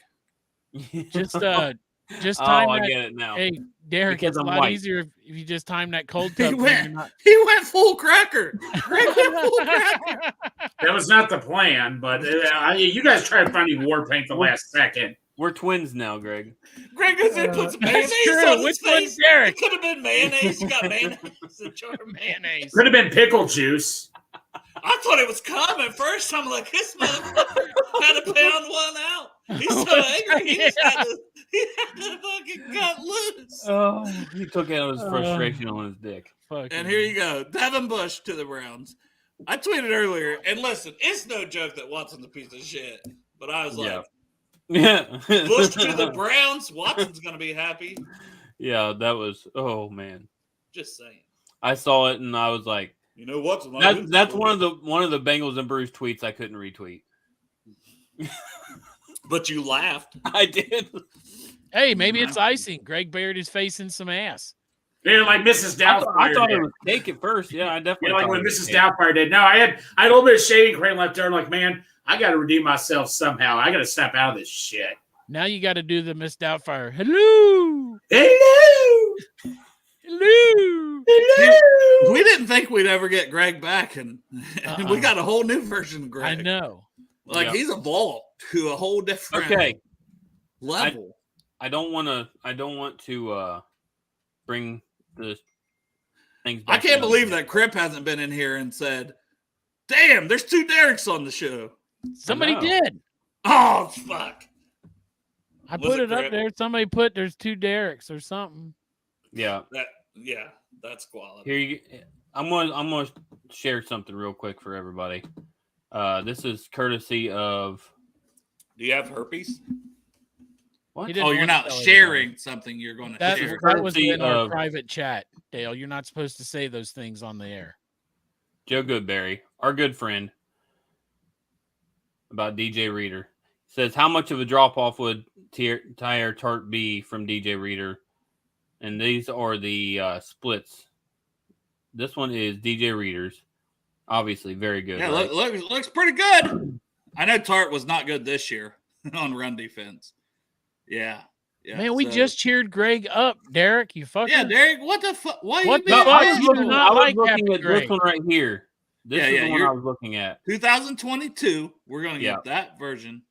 Just Oh, time I that. get it now. Hey, Derek, Because it's a I'm lot white. easier if you just time that cold He tub. went full cracker. Greg went full cracker. That was not the plan, but you guys tried to find me war paint the last second. We're twins now, Greg. Greg goes in and puts mayonnaise That's true. on his Which one's face. Derek? It could have been mayonnaise. You got mayonnaise. A jar of mayonnaise. Could have been pickle juice. I thought it was coming first. I'm like, this motherfucker had to pound one out. He's so angry. He had to fucking cut loose. Oh, he took out his frustration on his dick. Fuck And here you go. Devin Bush to the Browns. I tweeted earlier, and listen, it's no joke that Watson's a piece of shit. But I was like, Yeah. Bush to the Browns. Watson's going to be happy. Yeah, that was. Oh man, Just saying. I saw it and I was like, You know what's that's one of the Bengals and Bruce tweets I couldn't retweet. But you laughed. I did. Hey, maybe it's icing. Greg buried his face in some ass. They're like Mrs. I Doubtfire thought did. it was cake at first. Yeah, I definitely. Yeah, like thought when it was Mrs. cake. Doubtfire did. No, I had a little bit of shaving cream left there. I'm like, man, I got to redeem myself somehow. I got to snap out of this shit. Now you got to do the Miss Doubtfire. Hello. Hello. Hello. Hello. We didn't think we'd ever get Greg back, and we got a whole new version of Greg. I know. Like Yeah. he's evolved to a whole different Okay, level. I don't want to bring the things I back. can't down. believe that Crip hasn't been in here and said, "Damn, there's 2 Derek's on the show." Somebody know. did. Oh fuck! I Was put it it up Crip? there. Somebody put there's 2 Derek's or something. Yeah. Yeah, that's quality. Here you. I'm gonna share something real quick for everybody. This is courtesy of. Do you have herpes? What? He didn't Oh, you're want to not tell sharing something you're going to That, share. that was Courtesy in our of- private chat, Dale. You're not supposed to say those things on the air. Joe Goodberry, our good friend, about DJ Reader, says how much of a drop off would Tire Tart be from DJ Reader, and these are the splits. This one is DJ Reader's, obviously very good. Yeah, right? looks pretty good. I know Tart was not good this year on run defense. Yeah. Man, we so- just cheered Greg up, Derek. You fucker. Yeah, Derek. What the fuck? Why What you the being fuck? an You asshole? do not I was like looking Happy at Greg. this one right here. This Yeah, is yeah, the one you're- I was looking at. 2022. We're going to Yeah. get that version.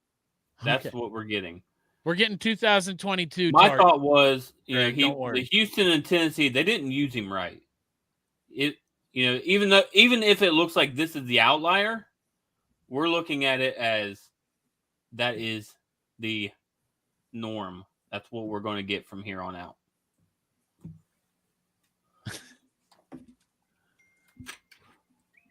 That's Okay. what we're getting. We're getting 2022. My Tart. thought was, Greg, don't worry. the Houston and Tennessee, they didn't use him right. Even if it looks like this is the outlier, we're looking at it as that is the norm. That's what we're going to get from here on out.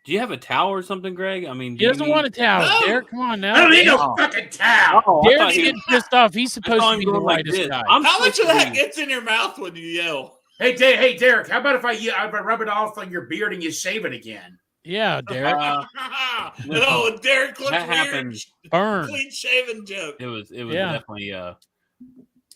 Do you have a towel or something, Greg? I mean, He doesn't want a towel. No. Derek, come on now. I don't need no Oh. fucking towel. Oh, I thought Derek's he- getting pissed off. He's I supposed saw to him be the going like whitest this. guy. I'm How much of supposed to that be- gets in your mouth when you yell? Hey, Derek, how about if I rub it off on your beard and you shave it again? Yeah, Derek. No, and Derek looks That weird. happened. Burn. Clean shaven joke. It was Yeah. definitely.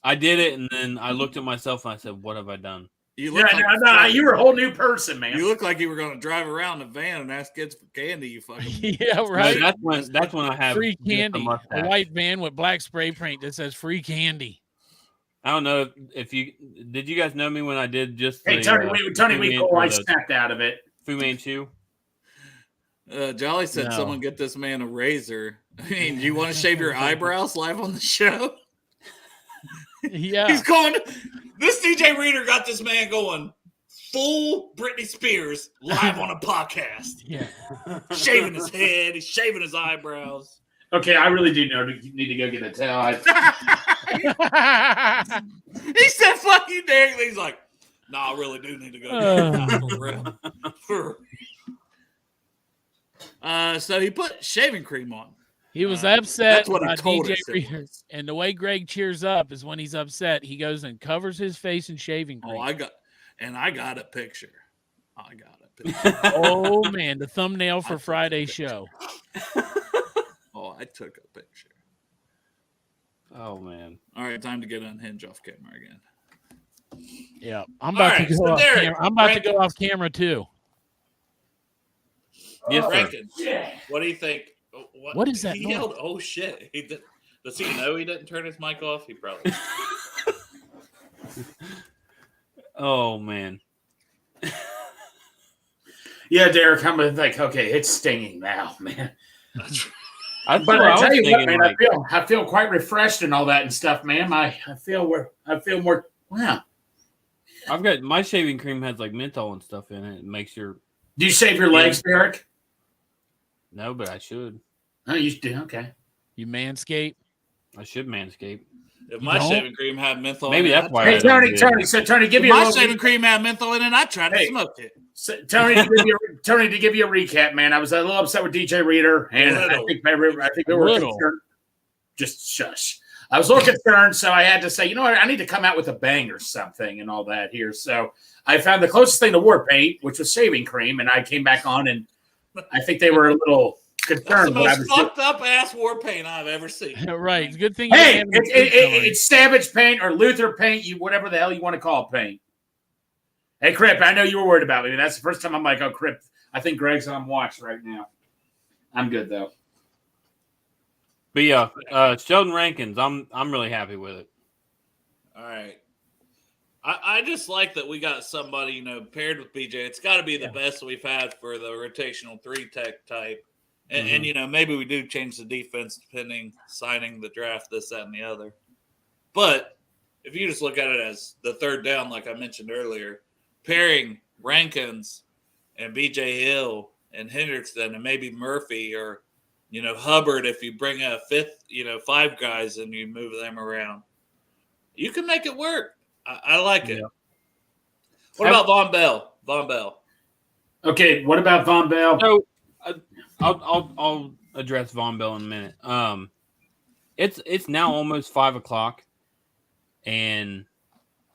I did it, and then I looked at myself and I said, "What have I done?" You Yeah, look like no, you were a whole new person, man. You look like you were going to drive around in a van and ask kids for candy. You fucking. Yeah, No, right. that's when I have Free just a candy. A mustache. white van with black spray paint that says free candy. I don't know if you did. You guys know me when I did just. Hey, the, Tony, Fu we Man- go. or I the snapped out of it. Fu Manchu. Jolly said, No. "Someone get this man a razor." I mean, do you want to shave your eyebrows live on the show? Yeah. He's going. This DJ Reader got this man going full Britney Spears live on a podcast, Yeah. shaving his head, he's shaving his eyebrows. Okay, I really do need to go get a towel. He said, "Fuck you, Derek." He's like, "No, I really do need to go get a towel for real." For real. So he put shaving cream on. He was upset That's what he about told DJ us it Reader. was. And the way Greg cheers up is when he's upset, he goes and covers his face in shaving cream. Oh, I got a picture. I got a picture. Oh, man, the thumbnail for Friday's show. Oh, I took a picture. Oh man. All right, time to get unhinged off camera again. Yeah, I'm about right, to go so off Derek, camera. I'm about to rank- go off camera too. Yes, sir. Rankins, Yeah. what do you think? What is that He noise? yelled, "Oh shit!" Does he know he didn't turn his mic off? He probably. Oh man. Yeah, Derek, I'm like, okay, it's stinging now, man. That's But what I was tell you what, thinking, man, like, I feel quite refreshed and all that and stuff, man. I feel more. Wow. I've got my shaving cream has like menthol and stuff in it. It makes your Do you shave your legs, Derek? no, but I should. Oh, you do. Okay. You manscape. I should manscape. If my don't? shaving cream had menthol, Maybe in it, that's why. Hey, I don't do Tony. it. So Tony, give If me a my little. shaving cream had menthol in it, I tried to Hey. smoke it. So, Tony, to give you a recap, man. I was a little upset with DJ Reader, and I think they were concerned. Just shush. I was a little concerned, so I had to say, you know what? I need to come out with a bang or something and all that here. So I found the closest thing to war paint, which was shaving cream, and I came back on, and I think they were a little That's the concerned. What I most was doing. fucked up ass war paint I've ever seen. Right. It's a good thing. you Hey, have the suit on. it's Savage paint or Luther paint, whatever the hell you want to call it paint. Hey, Crip, I know you were worried about me. That's the first time I'm like, oh, Crip, I think Greg's on watch right now. I'm good, though. But yeah, Sheldon Rankins, I'm really happy with it. All right. I just like that we got somebody, paired with BJ. It's got to be the best we've had for the rotational 3-tech type. And maybe we do change the defense depending signing the draft, this, that, and the other. But if you just look at it as the third down, like I mentioned earlier, pairing Rankins and B.J. Hill and Hendrickson and maybe Murphy or, Hubbard, if you bring a fifth, 5 guys and you move them around, you can make it work. I like it. Yeah. What about Von Bell? Von Bell. Okay, what about Von Bell? So I'll address Von Bell in a minute. It's now almost 5:00, and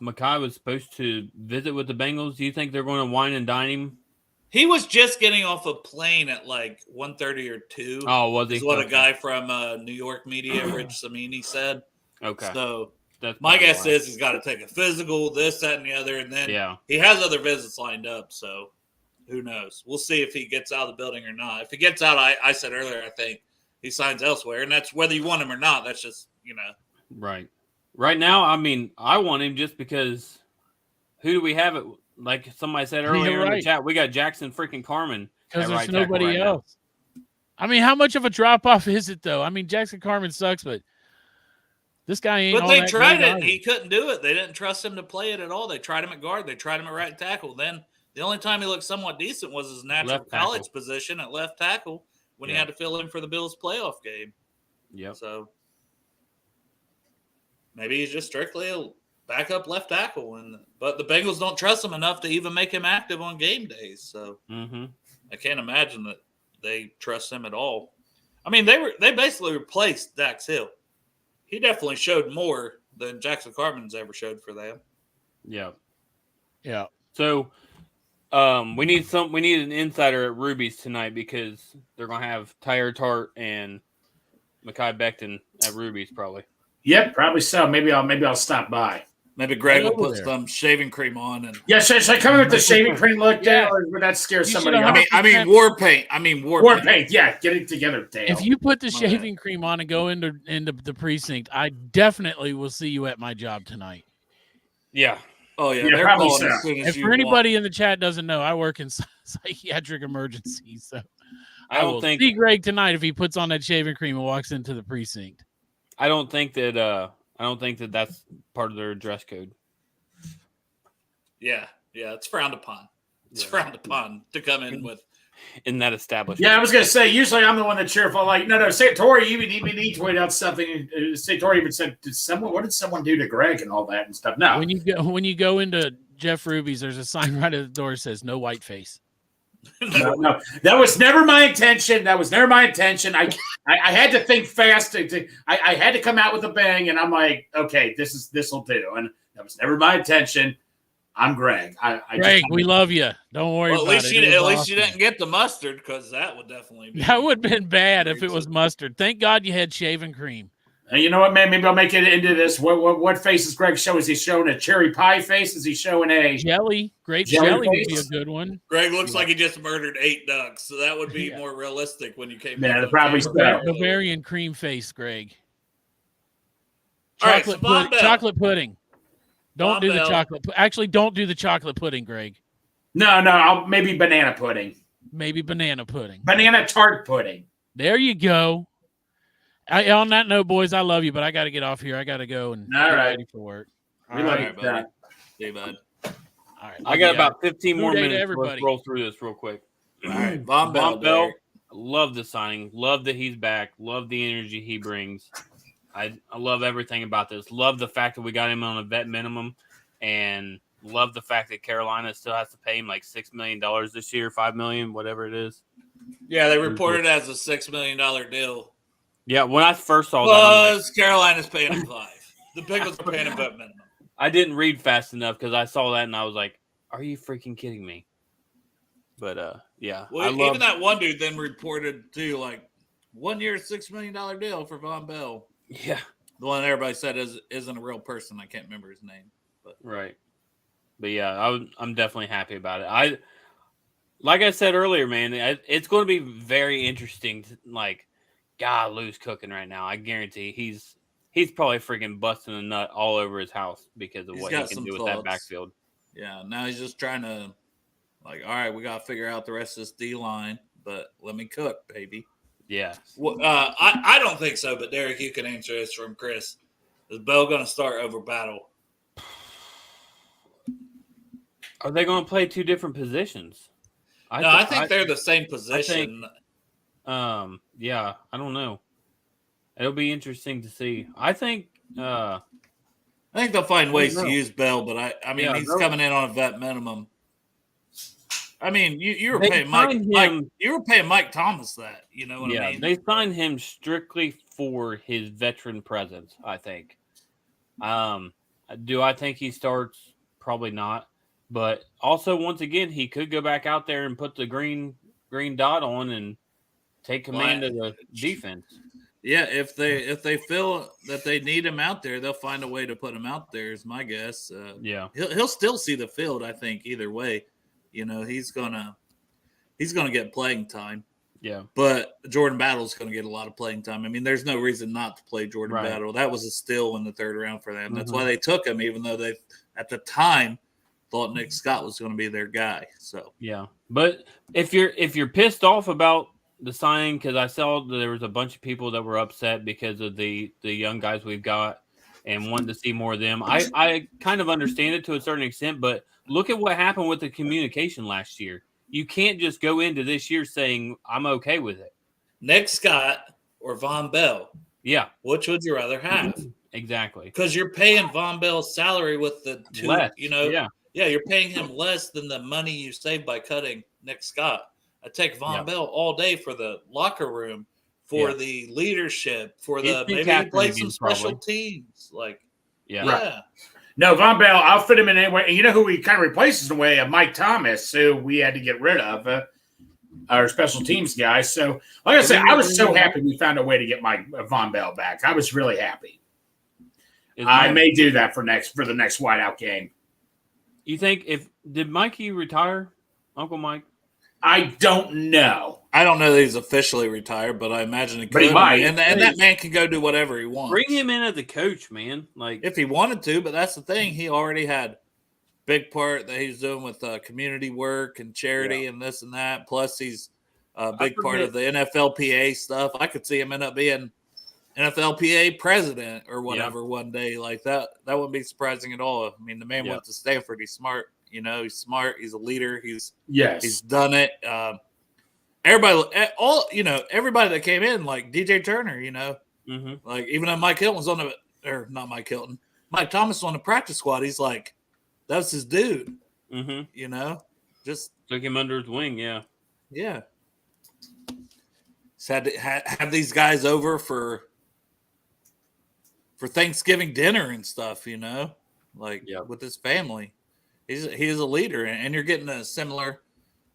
Mekhi was supposed to visit with the Bengals. Do you think they're going to wine and dine him? He was just getting off a plane at like 1:30 or 2. Oh, was he? Is what a guy from New York media, Rich Samini, said. Okay. So That's my guess why. is he's got to take a physical, this, that, and the other, and then Yeah. he has other visits lined up. So who knows? We'll see if he gets out of the building or not. If he gets out, I said earlier, I think he signs elsewhere, and that's whether you want him or not. That's just Right. Right now, I mean, I want him just because who do we have it? Like somebody said earlier in the chat, we got Jackson freaking Carmen. Because there's right tackle nobody right else. I mean, how much of a drop off is it though? I mean, Jackson Carmen sucks, but this guy ain't. But all they that tried great it, and either. he couldn't do it. They didn't trust him to play it at all. They tried him at guard. They tried him at right tackle. Then the only time he looked somewhat decent was his natural Left tackle. college position at left tackle when he had to fill in for the Bills playoff game. Yep. So maybe he's just strictly a backup left tackle, but the Bengals don't trust him enough to even make him active on game days. So I can't imagine that they trust him at all. I mean, they basically replaced Dax Hill. He definitely showed more than Jackson Carmen's ever showed for them. Yeah. Yeah. So we need an insider at Ruby's tonight because they're gonna have Tyler Tart and Mekhi Becton at Ruby's probably. Yep, probably so. Maybe I'll stop by. Maybe Greg will Over put there. some shaving cream on and Should I come in with the shaving cream look Yeah. down, or would that scare You somebody should off? have- I mean war paint. War paint, yeah, get it together, Dale. If you put the My shaving cream on and go into the precinct, I definitely will see you at my job tonight. Yeah. oh yeah, Yeah, they're probably calling so. as soon as If you for walk. anybody in the chat doesn't know, I work in psychiatric emergencies, so I will don't think see Greg tonight if he puts on that shaving cream and walks into the precinct. I don't think that that's part of their dress code. Yeah, it's frowned upon. It's Yeah. frowned upon to come in with. In that establishment. Yeah, I was gonna say. Usually, I'm the one that's cheerful. Like, no. Tori even he tweeted out something. Tori even said, What did someone do to Greg and all that and stuff?" No, When you go into Jeff Ruby's, there's a sign right at the door that says "No white face." no, that was never my intention. I had to think fast. I had to come out with a bang, and I'm like, okay, this will do. And that was never my intention. I'm Greg. Greg, we love you. Don't worry Well, about it. It was at least you awesome. didn't get the mustard because that would definitely be. That would have been bad if it was mustard. Thank God you had shaving cream. And you know what, man? Maybe I'll make it into this. What face is Greg showing? Is he showing a cherry pie face? Is he showing a Jelly, grape Jelly jelly would be face? a good one. Greg looks like he just murdered 8 ducks, so that would be more realistic when you came. Yeah, in with probably camera. so. Bavarian cream face, Greg. All right, Chocolate, so Von Bell. chocolate pudding. Don't Von do the Bell. chocolate. Actually, don't do the chocolate pudding, Greg. No, I'll maybe banana pudding. Maybe banana pudding. Banana tart pudding. There you go. On that note, boys, I love you, but I got to get off here. I got to go and All get right. ready for work. We All love right. you, buddy. Dad. See you, bud. All right. I got Love you. about 15 more Good day to minutes. everybody. Let's roll through this real quick. All right, Von Bell. Von Bell, Derek. love the signing. Love that he's back. Love the energy he brings. I love everything about this. Love the fact that we got him on a vet minimum, and love the fact that Carolina still has to pay him like $6 million this year, $5 million, whatever it is. Yeah, they reported it as a $6 million deal. Yeah, when I first saw that, I'm like, Because Carolina's paying him 5. The Bengals are paying him vet minimum. I didn't read fast enough because I saw that and I was like, "Are you freaking kidding me?" But yeah, Well, I love even that one dude then reported too, like 1 year, $6 million deal for Von Bell. yeah, The one everybody said isn't a real person. I can't remember his name. But right. But yeah, I'm definitely happy about it. Like I said earlier, man, it's going to be very interesting. God, Lou's cooking right now. I guarantee he's probably freaking busting a nut all over his house because of He's what got he can some do with that thoughts. backfield. yeah, now he's just trying to all right, we got to figure out the rest of this D line, but let me cook, baby. Yeah, Well, I don't think so, but Derek, you can answer this from Chris. Is Bell going to start over Battle? Are they going to play two different positions? I think they're the same position. Yeah, I don't know. It'll be interesting to see. I think they'll find ways to know. use Bell, but I mean, he's coming in on a vet minimum. I mean, you were They paying signed Mike. You were paying Mike Thomas that. You know what I mean? They signed him strictly for his veteran presence. I think. Do I think he starts? Probably not. But also, once again, he could go back out there and put the green dot on and take command of the defense. Yeah, if they feel that they need him out there, they'll find a way to put him out there. Is my guess. He'll still see the field. I think either way, you know, he's gonna get playing time. Yeah, but Jordan Battle's going to get a lot of playing time. I mean, there's no reason not to play Jordan Battle. That was a steal in the third round for them. That's why they took him, even though they at the time thought Nick Scott was going to be their guy. So yeah, but if you're pissed off about the signing, because I saw there was a bunch of people that were upset because of the young guys we've got and wanted to see more of them. I kind of understand it to a certain extent, but look at what happened with the communication last year. You can't just go into this year saying I'm okay with it. Nick Scott or Von Bell. Yeah. Which would you rather have? Exactly. Because you're paying Von Bell's salary with the two, less. You know. Yeah. Yeah, you're paying him less than the money you saved by cutting Nick Scott. I take Von Bell all day for the locker room, for the leadership, for the maybe he play some special teams. Like, Right. No, Von Bell, I'll fit him in anyway. And you know who he kind of replaces in a way? Mike Thomas, who we had to get rid of, our special teams guy. So, like I said, I was so happy we found a way to get Mike Von Bell back. I was really happy. I may do that for the next whiteout game. You think did Mikey retire, Uncle Mike? I don't know. I don't know that he's officially retired, but I imagine he could. But he might. And that man can go do whatever he wants. Bring him in as a coach, man. Like if he wanted to, but that's the thing. He already had big part that he's doing with community work and charity and this and that. Plus, he's a big part of the NFLPA stuff. I could see him end up being NFLPA president or whatever one day. Like that wouldn't be surprising at all. I mean, the man went to Stanford. He's smart. You know, he's smart. He's a leader. He's done it. Everybody that came in, like DJ Turner, you know, like even though Mike Hilton was not Mike Hilton, Mike Thomas was on the practice squad. He's like, that's his dude. You know, just took him under his wing. Yeah. Just had to have these guys over for Thanksgiving dinner and stuff, you know, like with his family. He is a leader, and you're getting a similar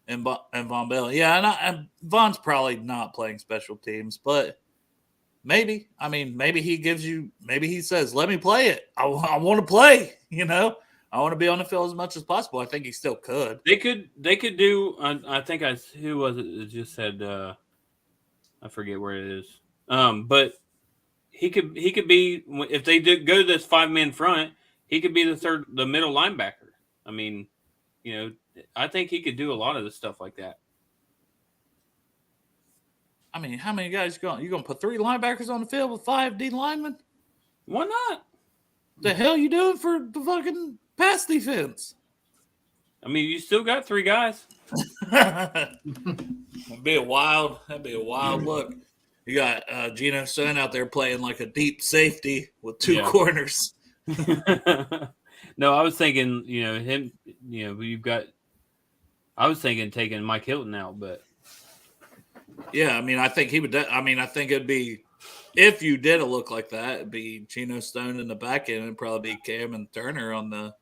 in Von Bell. Yeah, and Von's probably not playing special teams, but maybe. I mean, maybe he says, let me play it. I want to play, you know. I want to be on the field as much as possible. I think he still could. They could do. I think who was it that just said? I forget where it is. But he could be, if they go to this 5-man front, he could be the middle linebacker. I mean, you know, I think he could do a lot of the stuff like that. I mean, how many guys you going to put 3 linebackers on the field with 5 D linemen? Why not? The hell you doing for the fucking pass defense? I mean, you still got 3 guys. That'd be a wild look. You got Geno Stone out there playing like a deep safety with 2 corners. No, I was thinking, you know, him. You know, I was thinking taking Mike Hilton out, but yeah, I mean, I think he would. I mean, I think it'd be, if you did a look like that, it'd be Geno Stone in the back end, and probably be Cam and Turner on the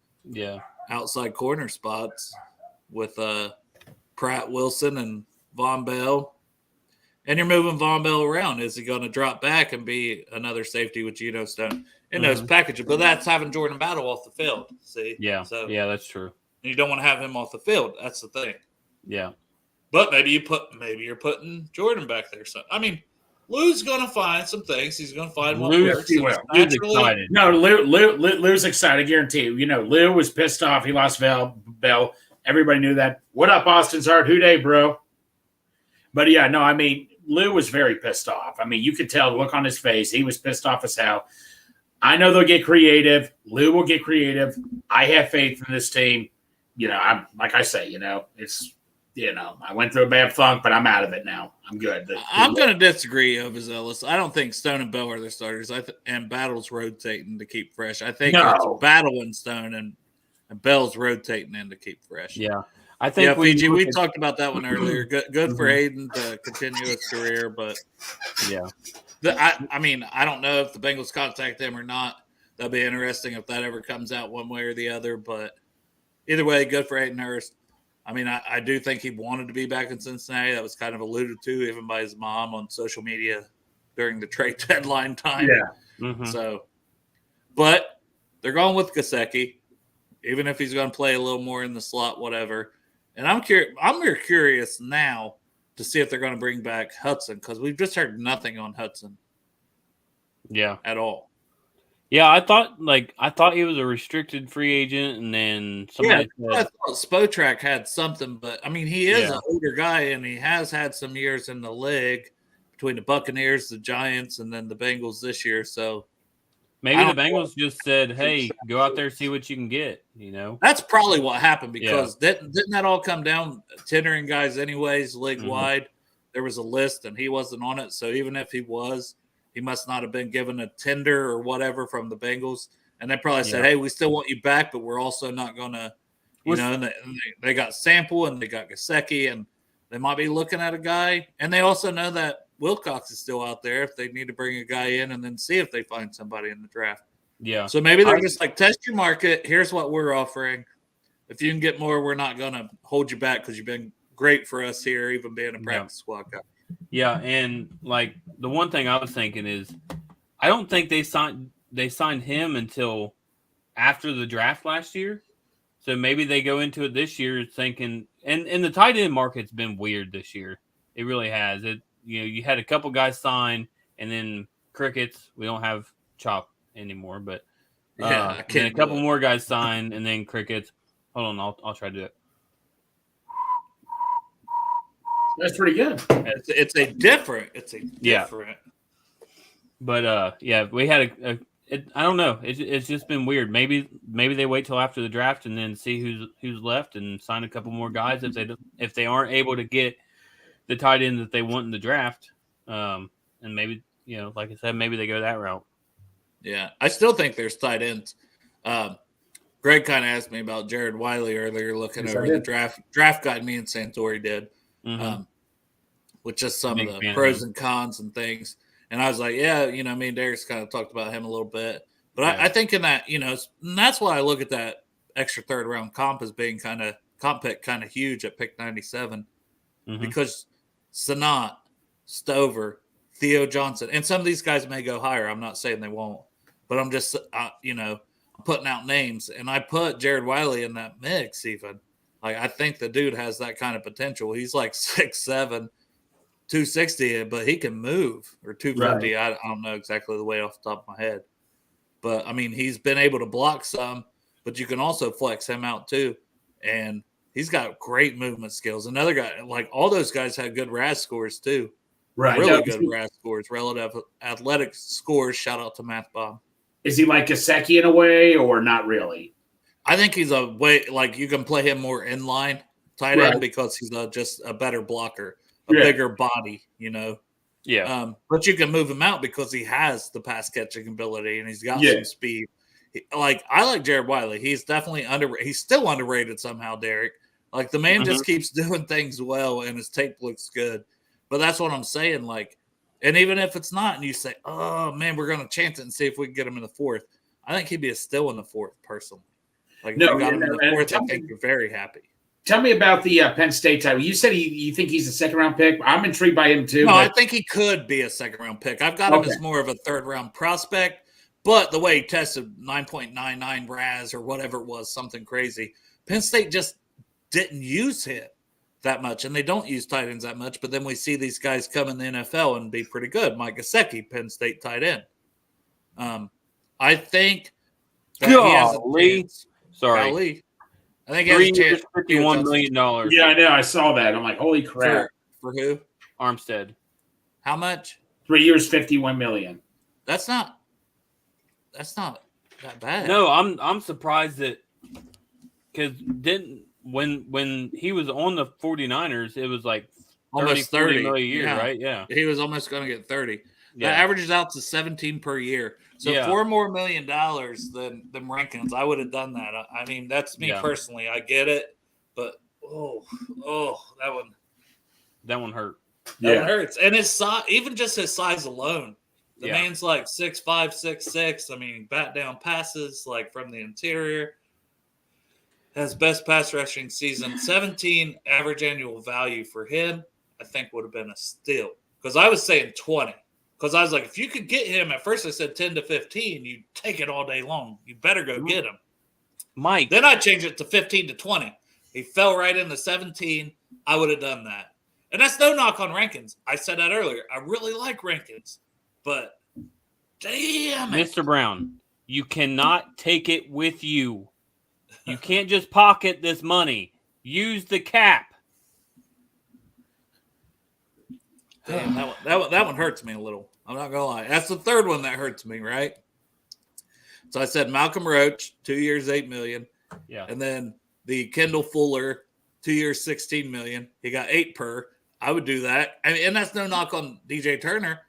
outside corner spots with Pratt, Wilson, and Von Bell. And you're moving Von Bell around. Is he going to drop back and be another safety with Geno Stone in those packages? But that's having Jordan Battle off the field. See? Yeah. So, that's true. And you don't want to have him off the field. That's the thing. Yeah. But maybe you're putting Jordan back there. So I mean, Lou's going to find some things. He's going to find what works. Lou's excited. No, Lou's excited. I guarantee you. You know, Lou was pissed off. He lost Bell. Everybody knew that. What up, Austin's Art? Who day, bro? But yeah, no, I mean, Lou was very pissed off. I mean, you could tell the look on his face. He was pissed off as hell. I know they'll get creative. Lou will get creative. I have faith in this team. I'm like I say, it's I went through a bad funk, but I'm out of it now. I'm good. I'm going to disagree, Overzealous. I don't think Stone and Bell are the starters. And Battle's rotating to keep fresh. I think it's Battle and Stone and Bell's rotating in to keep fresh. Yeah. I think Fiji, we talked about that one earlier. Good for Hayden to continue his career, but yeah. I don't know if the Bengals contact him or not. That'd be interesting if that ever comes out one way or the other. But either way, good for Hayden Hurst. I do think he wanted to be back in Cincinnati. That was kind of alluded to even by his mom on social media during the trade deadline time. Yeah. Mm-hmm. So, but they're going with Gesicki, even if he's going to play a little more in the slot, whatever. And I'm curious now to see if they're going to bring back Hudson, because we've just heard nothing on Hudson. Yeah. At all. Yeah, I thought he was a restricted free agent, and then somebody said, I thought Spotrac had something, but he is an older guy, and he has had some years in the league between the Buccaneers, the Giants, and then the Bengals this year. So maybe the Bengals just said, "Hey, go out there, see what you can get." That's probably what happened, because didn't that all come down tendering guys anyways, league wide? There was a list, and he wasn't on it. So even if he was, he must not have been given a tender or whatever from the Bengals. And they probably said, hey, we still want you back, but we're also not going to, and they got Sample and they got Gesicki, and they might be looking at a guy. And they also know that Wilcox is still out there if they need to bring a guy in and then see if they find somebody in the draft. Yeah. So maybe they're just like, test your market. Here's what we're offering. If you can get more, we're not going to hold you back because you've been great for us here, even being a practice squad guy. Yeah, and like the one thing I was thinking is, I don't think they signed him until after the draft last year. So maybe they go into it this year thinking, and the tight end market's been weird this year. It really has. You had a couple guys sign, and then crickets. We don't have Chop anymore, but and a couple more guys sign, and then crickets. Hold on, I'll try to do it. That's pretty good. It's a different. But we had I don't know. It's just been weird. Maybe they wait till after the draft and then see who's left and sign a couple more guys if they aren't able to get the tight end that they want in the draft. And maybe like I said, maybe they go that route. Yeah, I still think there's tight ends. Greg kind of asked me about Jared Wiley earlier, looking over the draft guide me and Santori did. With just some of the pros and cons and things. And I was like, me and Derek's kind of talked about him a little bit. But I think in that, and that's why I look at that extra third round comp as being comp pick kind of huge at pick 97. Because Sanat, Stover, Theo Johnson, and some of these guys may go higher. I'm not saying they won't. But I'm just, putting out names. And I put Jared Wiley in that mix even. Like, I think the dude has that kind of potential. He's like 6'7", 260, but he can move, or 250. Right. I don't know exactly the weight off the top of my head. But, he's been able to block some, but you can also flex him out too. And he's got great movement skills. Another guy, like all those guys had good RAS scores too. Right. Really good RAS scores, relative athletic scores. Shout out to Math Bob. Is he like Gesicki in a way or not really? I think he's a way like you can play him more in line tight end because he's just a better blocker, a bigger body, Yeah. But you can move him out because he has the pass catching ability and he's got some speed. I like Jared Wiley. He's definitely he's still underrated somehow, Derek. Like the man just keeps doing things well and his tape looks good. But that's what I'm saying. Like, and even if it's not, and you say, oh man, we're gonna chance it and see if we can get him in the fourth. I think he'd be still in the fourth personally. Like, if you got him in the fourth, I think you're very happy. Tell me about the Penn State title. You said you think he's a second-round pick. I'm intrigued by him too. No, I think he could be a second-round pick. I've got him as more of a third-round prospect, but the way he tested 9.99 RAS or whatever it was, something crazy, Penn State just didn't use him that much, and they don't use tight ends that much, but then we see these guys come in the NFL and be pretty good. Mike Gesicki, Penn State tight end. I think that he has a chance. Sorry. I think he has a chance. $51 million. Yeah, I know. I saw that. I'm like, holy crap. For who? Armstead. How much? 3 years, $51 million. That's not that bad. No, I'm surprised that because didn't when he was on the 49ers, it was like Almost 40 30 million a year, yeah. right? Yeah. He was almost going to get 30. Yeah. That averages out to 17 per year. So Yeah. $4 more million than Rankins. I would have done that. I mean, that's me personally. I get it, but that one hurt. That one hurts. And his size, even just his size alone. The man's like 6'5", 6'6". I mean, bat down passes like from the interior. Has best pass rushing season. 17 average annual value for him, I think would have been a steal. Because I was saying 20. Because I was like, if you could get him, at first I said 10 to 15, you take it all day long. You better go get him. Mike. Then I changed it to 15 to 20. He fell right into 17. I would have done that. And that's no knock on Rankins. I said that earlier. I really like Rankins. But damn it. Mr. Brown, you cannot take it with you. You can't just pocket this money. Use the cap. Damn, that one hurts me a little. I'm not gonna lie. That's the third one that hurts me, right? So I said Malcolm Roach, 2 years, $8 million. Yeah. And then the Kendall Fuller, 2 years, $16 million. He got 8 per. I would do that. I mean, and that's no knock on DJ Turner.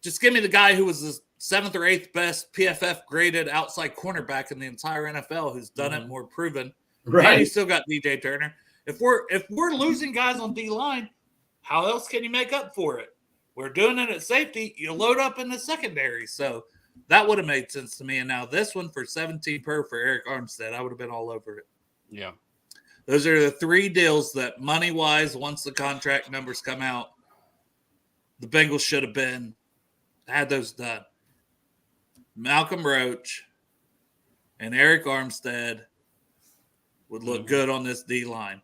Just give me the guy who was the 7th or 8th best PFF graded outside cornerback in the entire NFL who's done it more proven. Right. And you still got DJ Turner. If we're losing guys on D-line, how else can you make up for it? We're doing it at safety. You load up in the secondary. So that would have made sense to me. And now this one for 17 per for Eric Armstead, I would have been all over it. Yeah. Those are the 3 deals that money-wise, once the contract numbers come out, the Bengals should have had those done. Malcolm Roach and Eric Armstead would look good on this D-line.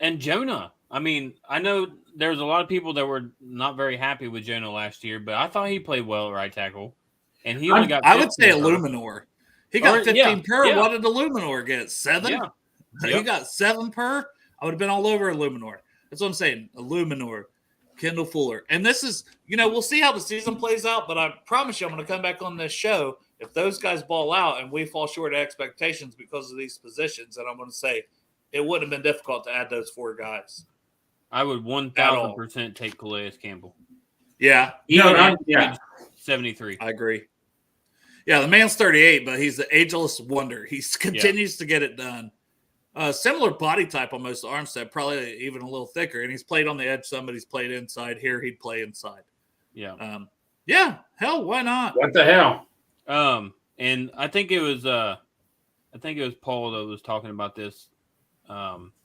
And Jonah. I mean, I know there's a lot of people that were not very happy with Jonah last year, but I thought he played well at right tackle. And he only got 15 I would say per. Illuminor. He got 15 per. Yeah. What did Illuminor get? 7? Yeah. He got 7 per. I would have been all over Illuminor. That's what I'm saying. Illuminor, Kendall Fuller. And this is, we'll see how the season plays out, but I promise you I'm going to come back on this show. If those guys ball out and we fall short of expectations because of these positions, then I'm going to say it wouldn't have been difficult to add those 4 guys. I would 1,000% take Calais Campbell. Yeah. Even at 73. I agree. Yeah, the man's 38, but he's the ageless wonder. He continues to get it done. Similar body type almost to Armstead, probably even a little thicker. And he's played on the edge some, but he's played inside. Here he'd play inside. Yeah. Yeah, hell, why not? What the hell? And I think it was Paul that was talking about this.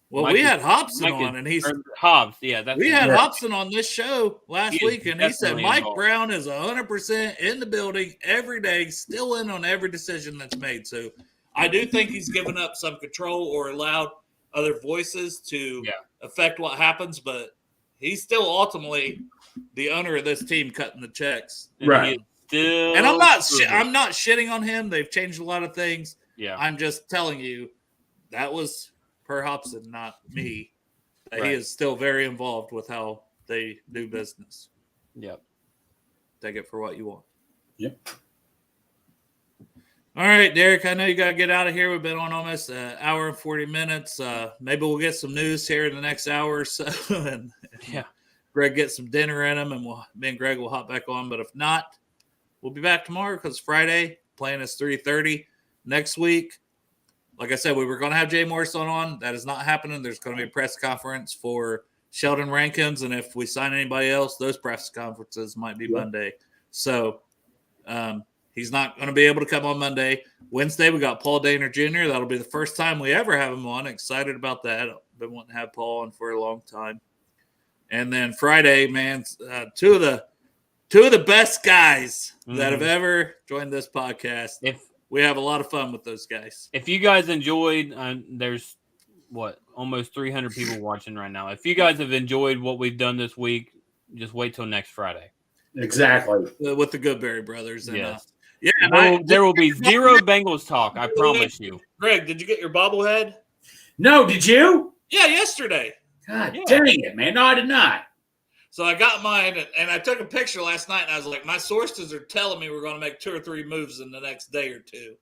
Well, we had Hobson on, and he's Hobbs. Yeah, we had Hobson on this show last week, and he said Mike involved. Brown is 100% in the building every day, still in on every decision that's made. So I do think he's given up some control or allowed other voices to affect what happens, but he's still ultimately the owner of this team, cutting the checks. Right. And I'm not shitting on him. They've changed a lot of things. Yeah. I'm just telling you that was per Hobson, not me. That He is still very involved with how they do business. Yep. Take it for what you want. Yep. All right, Derek, I know you got to get out of here. We've been on almost an hour and 40 minutes. Maybe we'll get some news here in the next hour or so. and Greg get some dinner in him, and me and Greg will hop back on. But if not, we'll be back tomorrow because Friday, playing is 3:30. Next week, like I said, we were going to have Jay Morrison on. That is not happening. There's going to be a press conference for Sheldon Rankins, and if we sign anybody else, those press conferences might be Monday. So he's not going to be able to come on Monday. Wednesday, we got Paul Daner Jr. That'll be the first time we ever have him on. Excited about that. Been wanting to have Paul on for a long time. And then Friday, man, two of the best guys that have ever joined this podcast. We have a lot of fun with those guys. If you guys enjoyed, there's almost 300 people watching right now. If you guys have enjoyed what we've done this week, just wait till next Friday. Exactly. With the Goodberry brothers. And, yes. There will be zero Bengals talk. I promise you. Greg, did you get your bobblehead? No, did you? Yeah, yesterday. God dang it, man. No, I did not. So I got mine, and I took a picture last night, and I was like, my sources are telling me we're going to make 2 or 3 moves in the next day or two.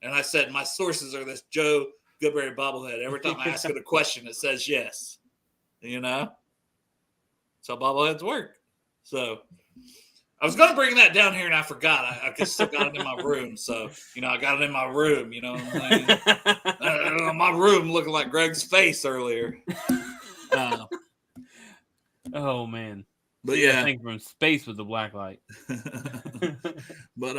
And I said, my sources are this Joe Goodberry bobblehead. Every time I ask it a question, it says yes. You know? That's how bobbleheads work. So I was going to bring that down here and I forgot. I still got it in my room. So, I got it in my room. You know what I'm saying? My room looking like Greg's face earlier. Oh, man. But I think from space with the black light. But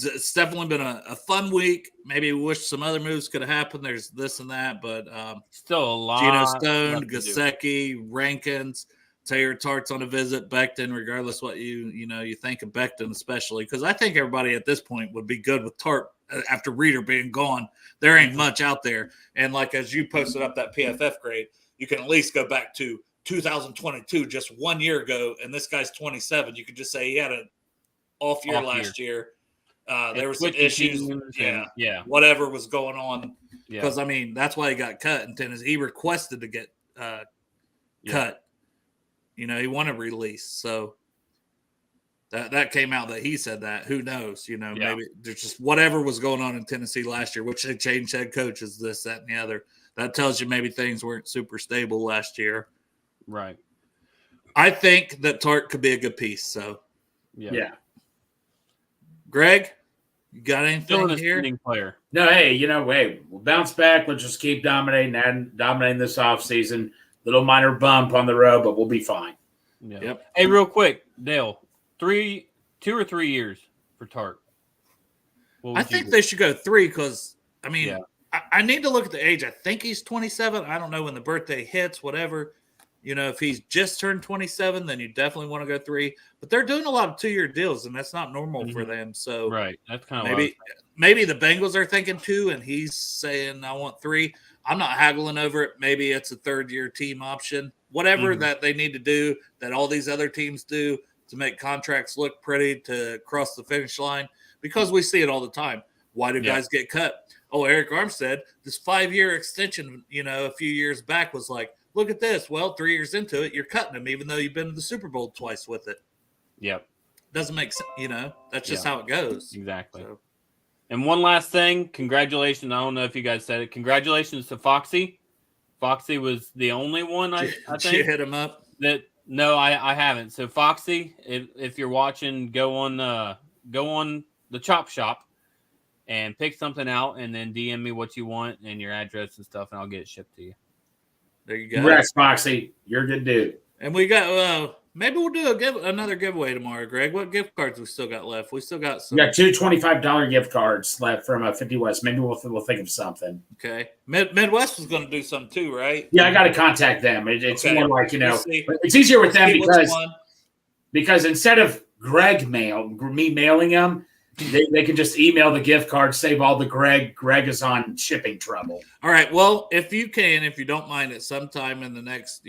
it's definitely been a fun week. Maybe wish some other moves could have happened. There's this and that, but still a lot. Geno Stone, Gesicki, Rankins, Taylor Tart's on a visit. Becton, regardless what you think of Becton, especially because I think everybody at this point would be good with Tart after Reader being gone. There ain't much out there, and like as you posted up that PFF grade, you can at least go back to 2022, just 1 year ago, and this guy's 27. You could just say he had an off year last year. There were some issues. Yeah. Whatever was going on. Because, that's why he got cut in Tennessee. He requested to get cut. He wanted release. So that came out that he said that. Who knows? Maybe there's just whatever was going on in Tennessee last year, which they changed head coaches, this, that, and the other. That tells you maybe things weren't super stable last year. Right. I think that Tart could be a good piece. So, yeah. Greg, you got anything here? Player. No, hey, we'll bounce back. Let's just keep dominating this offseason. Little minor bump on the road, but we'll be fine. Yeah. Yep. Hey, real quick, Dale, 2 or 3 years for Tart. I think they should go 3 because, I need to look at the age. I think he's 27. I don't know when the birthday hits, whatever. If he's just turned 27, then you definitely want to go 3. But they're doing a lot of 2-year deals, and that's not normal for them. So right, that's kind of maybe the Bengals are thinking 2, and he's saying I want 3. I'm not haggling over it. Maybe it's a 3rd-year team option. Whatever that they need to do, that all these other teams do to make contracts look pretty to cross the finish line, because we see it all the time. Why do guys get cut? Oh, Eric Armstead, this 5-year extension, a few years back was like, look at this. Well, 3 years into it, you're cutting him, even though you've been to the Super Bowl twice with it. Yep. Doesn't make sense. That's just how it goes. Exactly. So. And one last thing. Congratulations. I don't know if you guys said it. Congratulations to Foxy. Foxy was the only one, I think. Did you hit him up? No, I haven't. So, Foxy, if you're watching, go on the Chop Shop and pick something out and then DM me what you want and your address and stuff, and I'll get it shipped to you. There you go. Congrats, Foxy. You're a good dude. And we got maybe we'll do another giveaway tomorrow, Greg. What gift cards we still got left? We still got some. We got 2 $25 gift cards left from 50 West. Maybe we'll think of something. Okay. Midwest was going to do some too, right? Yeah, I got to contact them. It's okay. more like, it's easier with them because instead of me mailing them, they can just email the gift card, save all the Greg is on shipping trouble. All right. Well, if you don't mind it sometime in the next,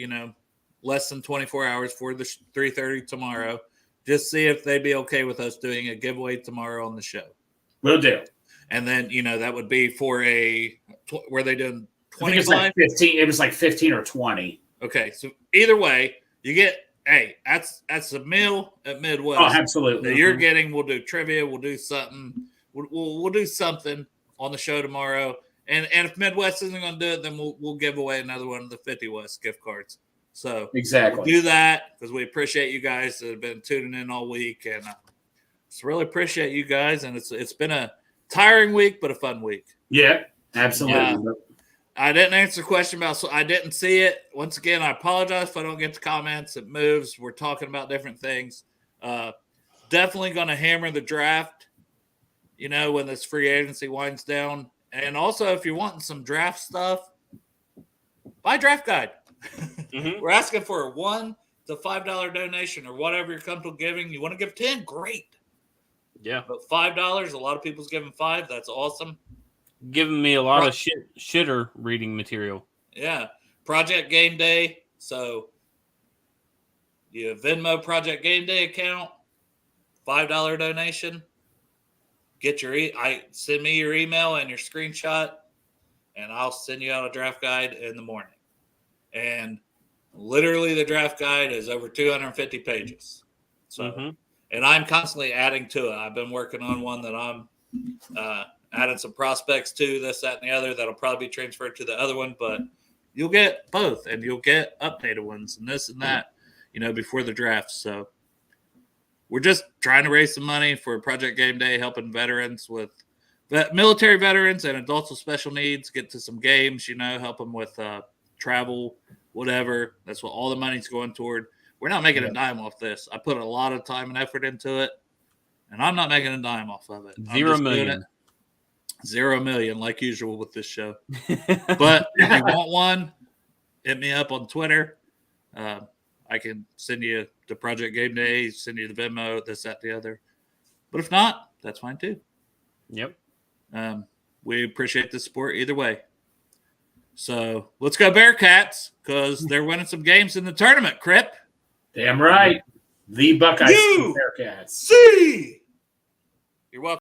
less than 24 hours for the 3:30 tomorrow, just see if they'd be okay with us doing a giveaway tomorrow on the show. Will do. And then, that would be for were they doing 25? It was like 15. It was like 15 or 20. Okay. So either way, you get, that's a meal at Midwest. Oh, absolutely. That you're getting. We'll do trivia. We'll do something. We'll do something on the show tomorrow. And if Midwest isn't going to do it, then we'll give away another one of the 50 West gift cards. So exactly, we'll do that because we appreciate you guys that have been tuning in all week, and just really appreciate you guys. And it's been a tiring week, but a fun week. Yeah, absolutely. I didn't answer the question about, so I didn't see it. Once again, I apologize if I don't get the comments. It moves. We're talking about different things. Definitely going to hammer the draft, when this free agency winds down. And also, if you're wanting some draft stuff, buy Draft Guide. We're asking for a $1 to $5 donation or whatever you're comfortable giving. You want to give 10? Great. Yeah. But $5, a lot of people's giving 5. That's awesome. Giving me a lot of shitter reading material. Yeah. Project Game Day. So you have Venmo Project Game Day account, $5 donation. Get send me your email and your screenshot, and I'll send you out a draft guide in the morning. And literally the draft guide is over 250 pages. So, and I'm constantly adding to it. I've been working on one that I'm added some prospects too, this, that, and the other. That'll probably be transferred to the other one, but you'll get both, and you'll get updated ones and this and that, before the draft. So we're just trying to raise some money for Project Game Day, helping veterans with military veterans and adults with special needs get to some games, help them with travel, whatever. That's what all the money's going toward. We're not making a dime off this. I put a lot of time and effort into it, and I'm not making a dime off of it. $0 million. 0 million, like usual with this show. But if you want one, hit me up on Twitter. I can send you the Project Game Day, send you the Venmo, this, that, the other. But if not, that's fine too. Yep. We appreciate the support either way. So let's go Bearcats, because they're winning some games in the tournament, Crip. Damn right. The Buckeyes. You Bearcats. see. You're welcome.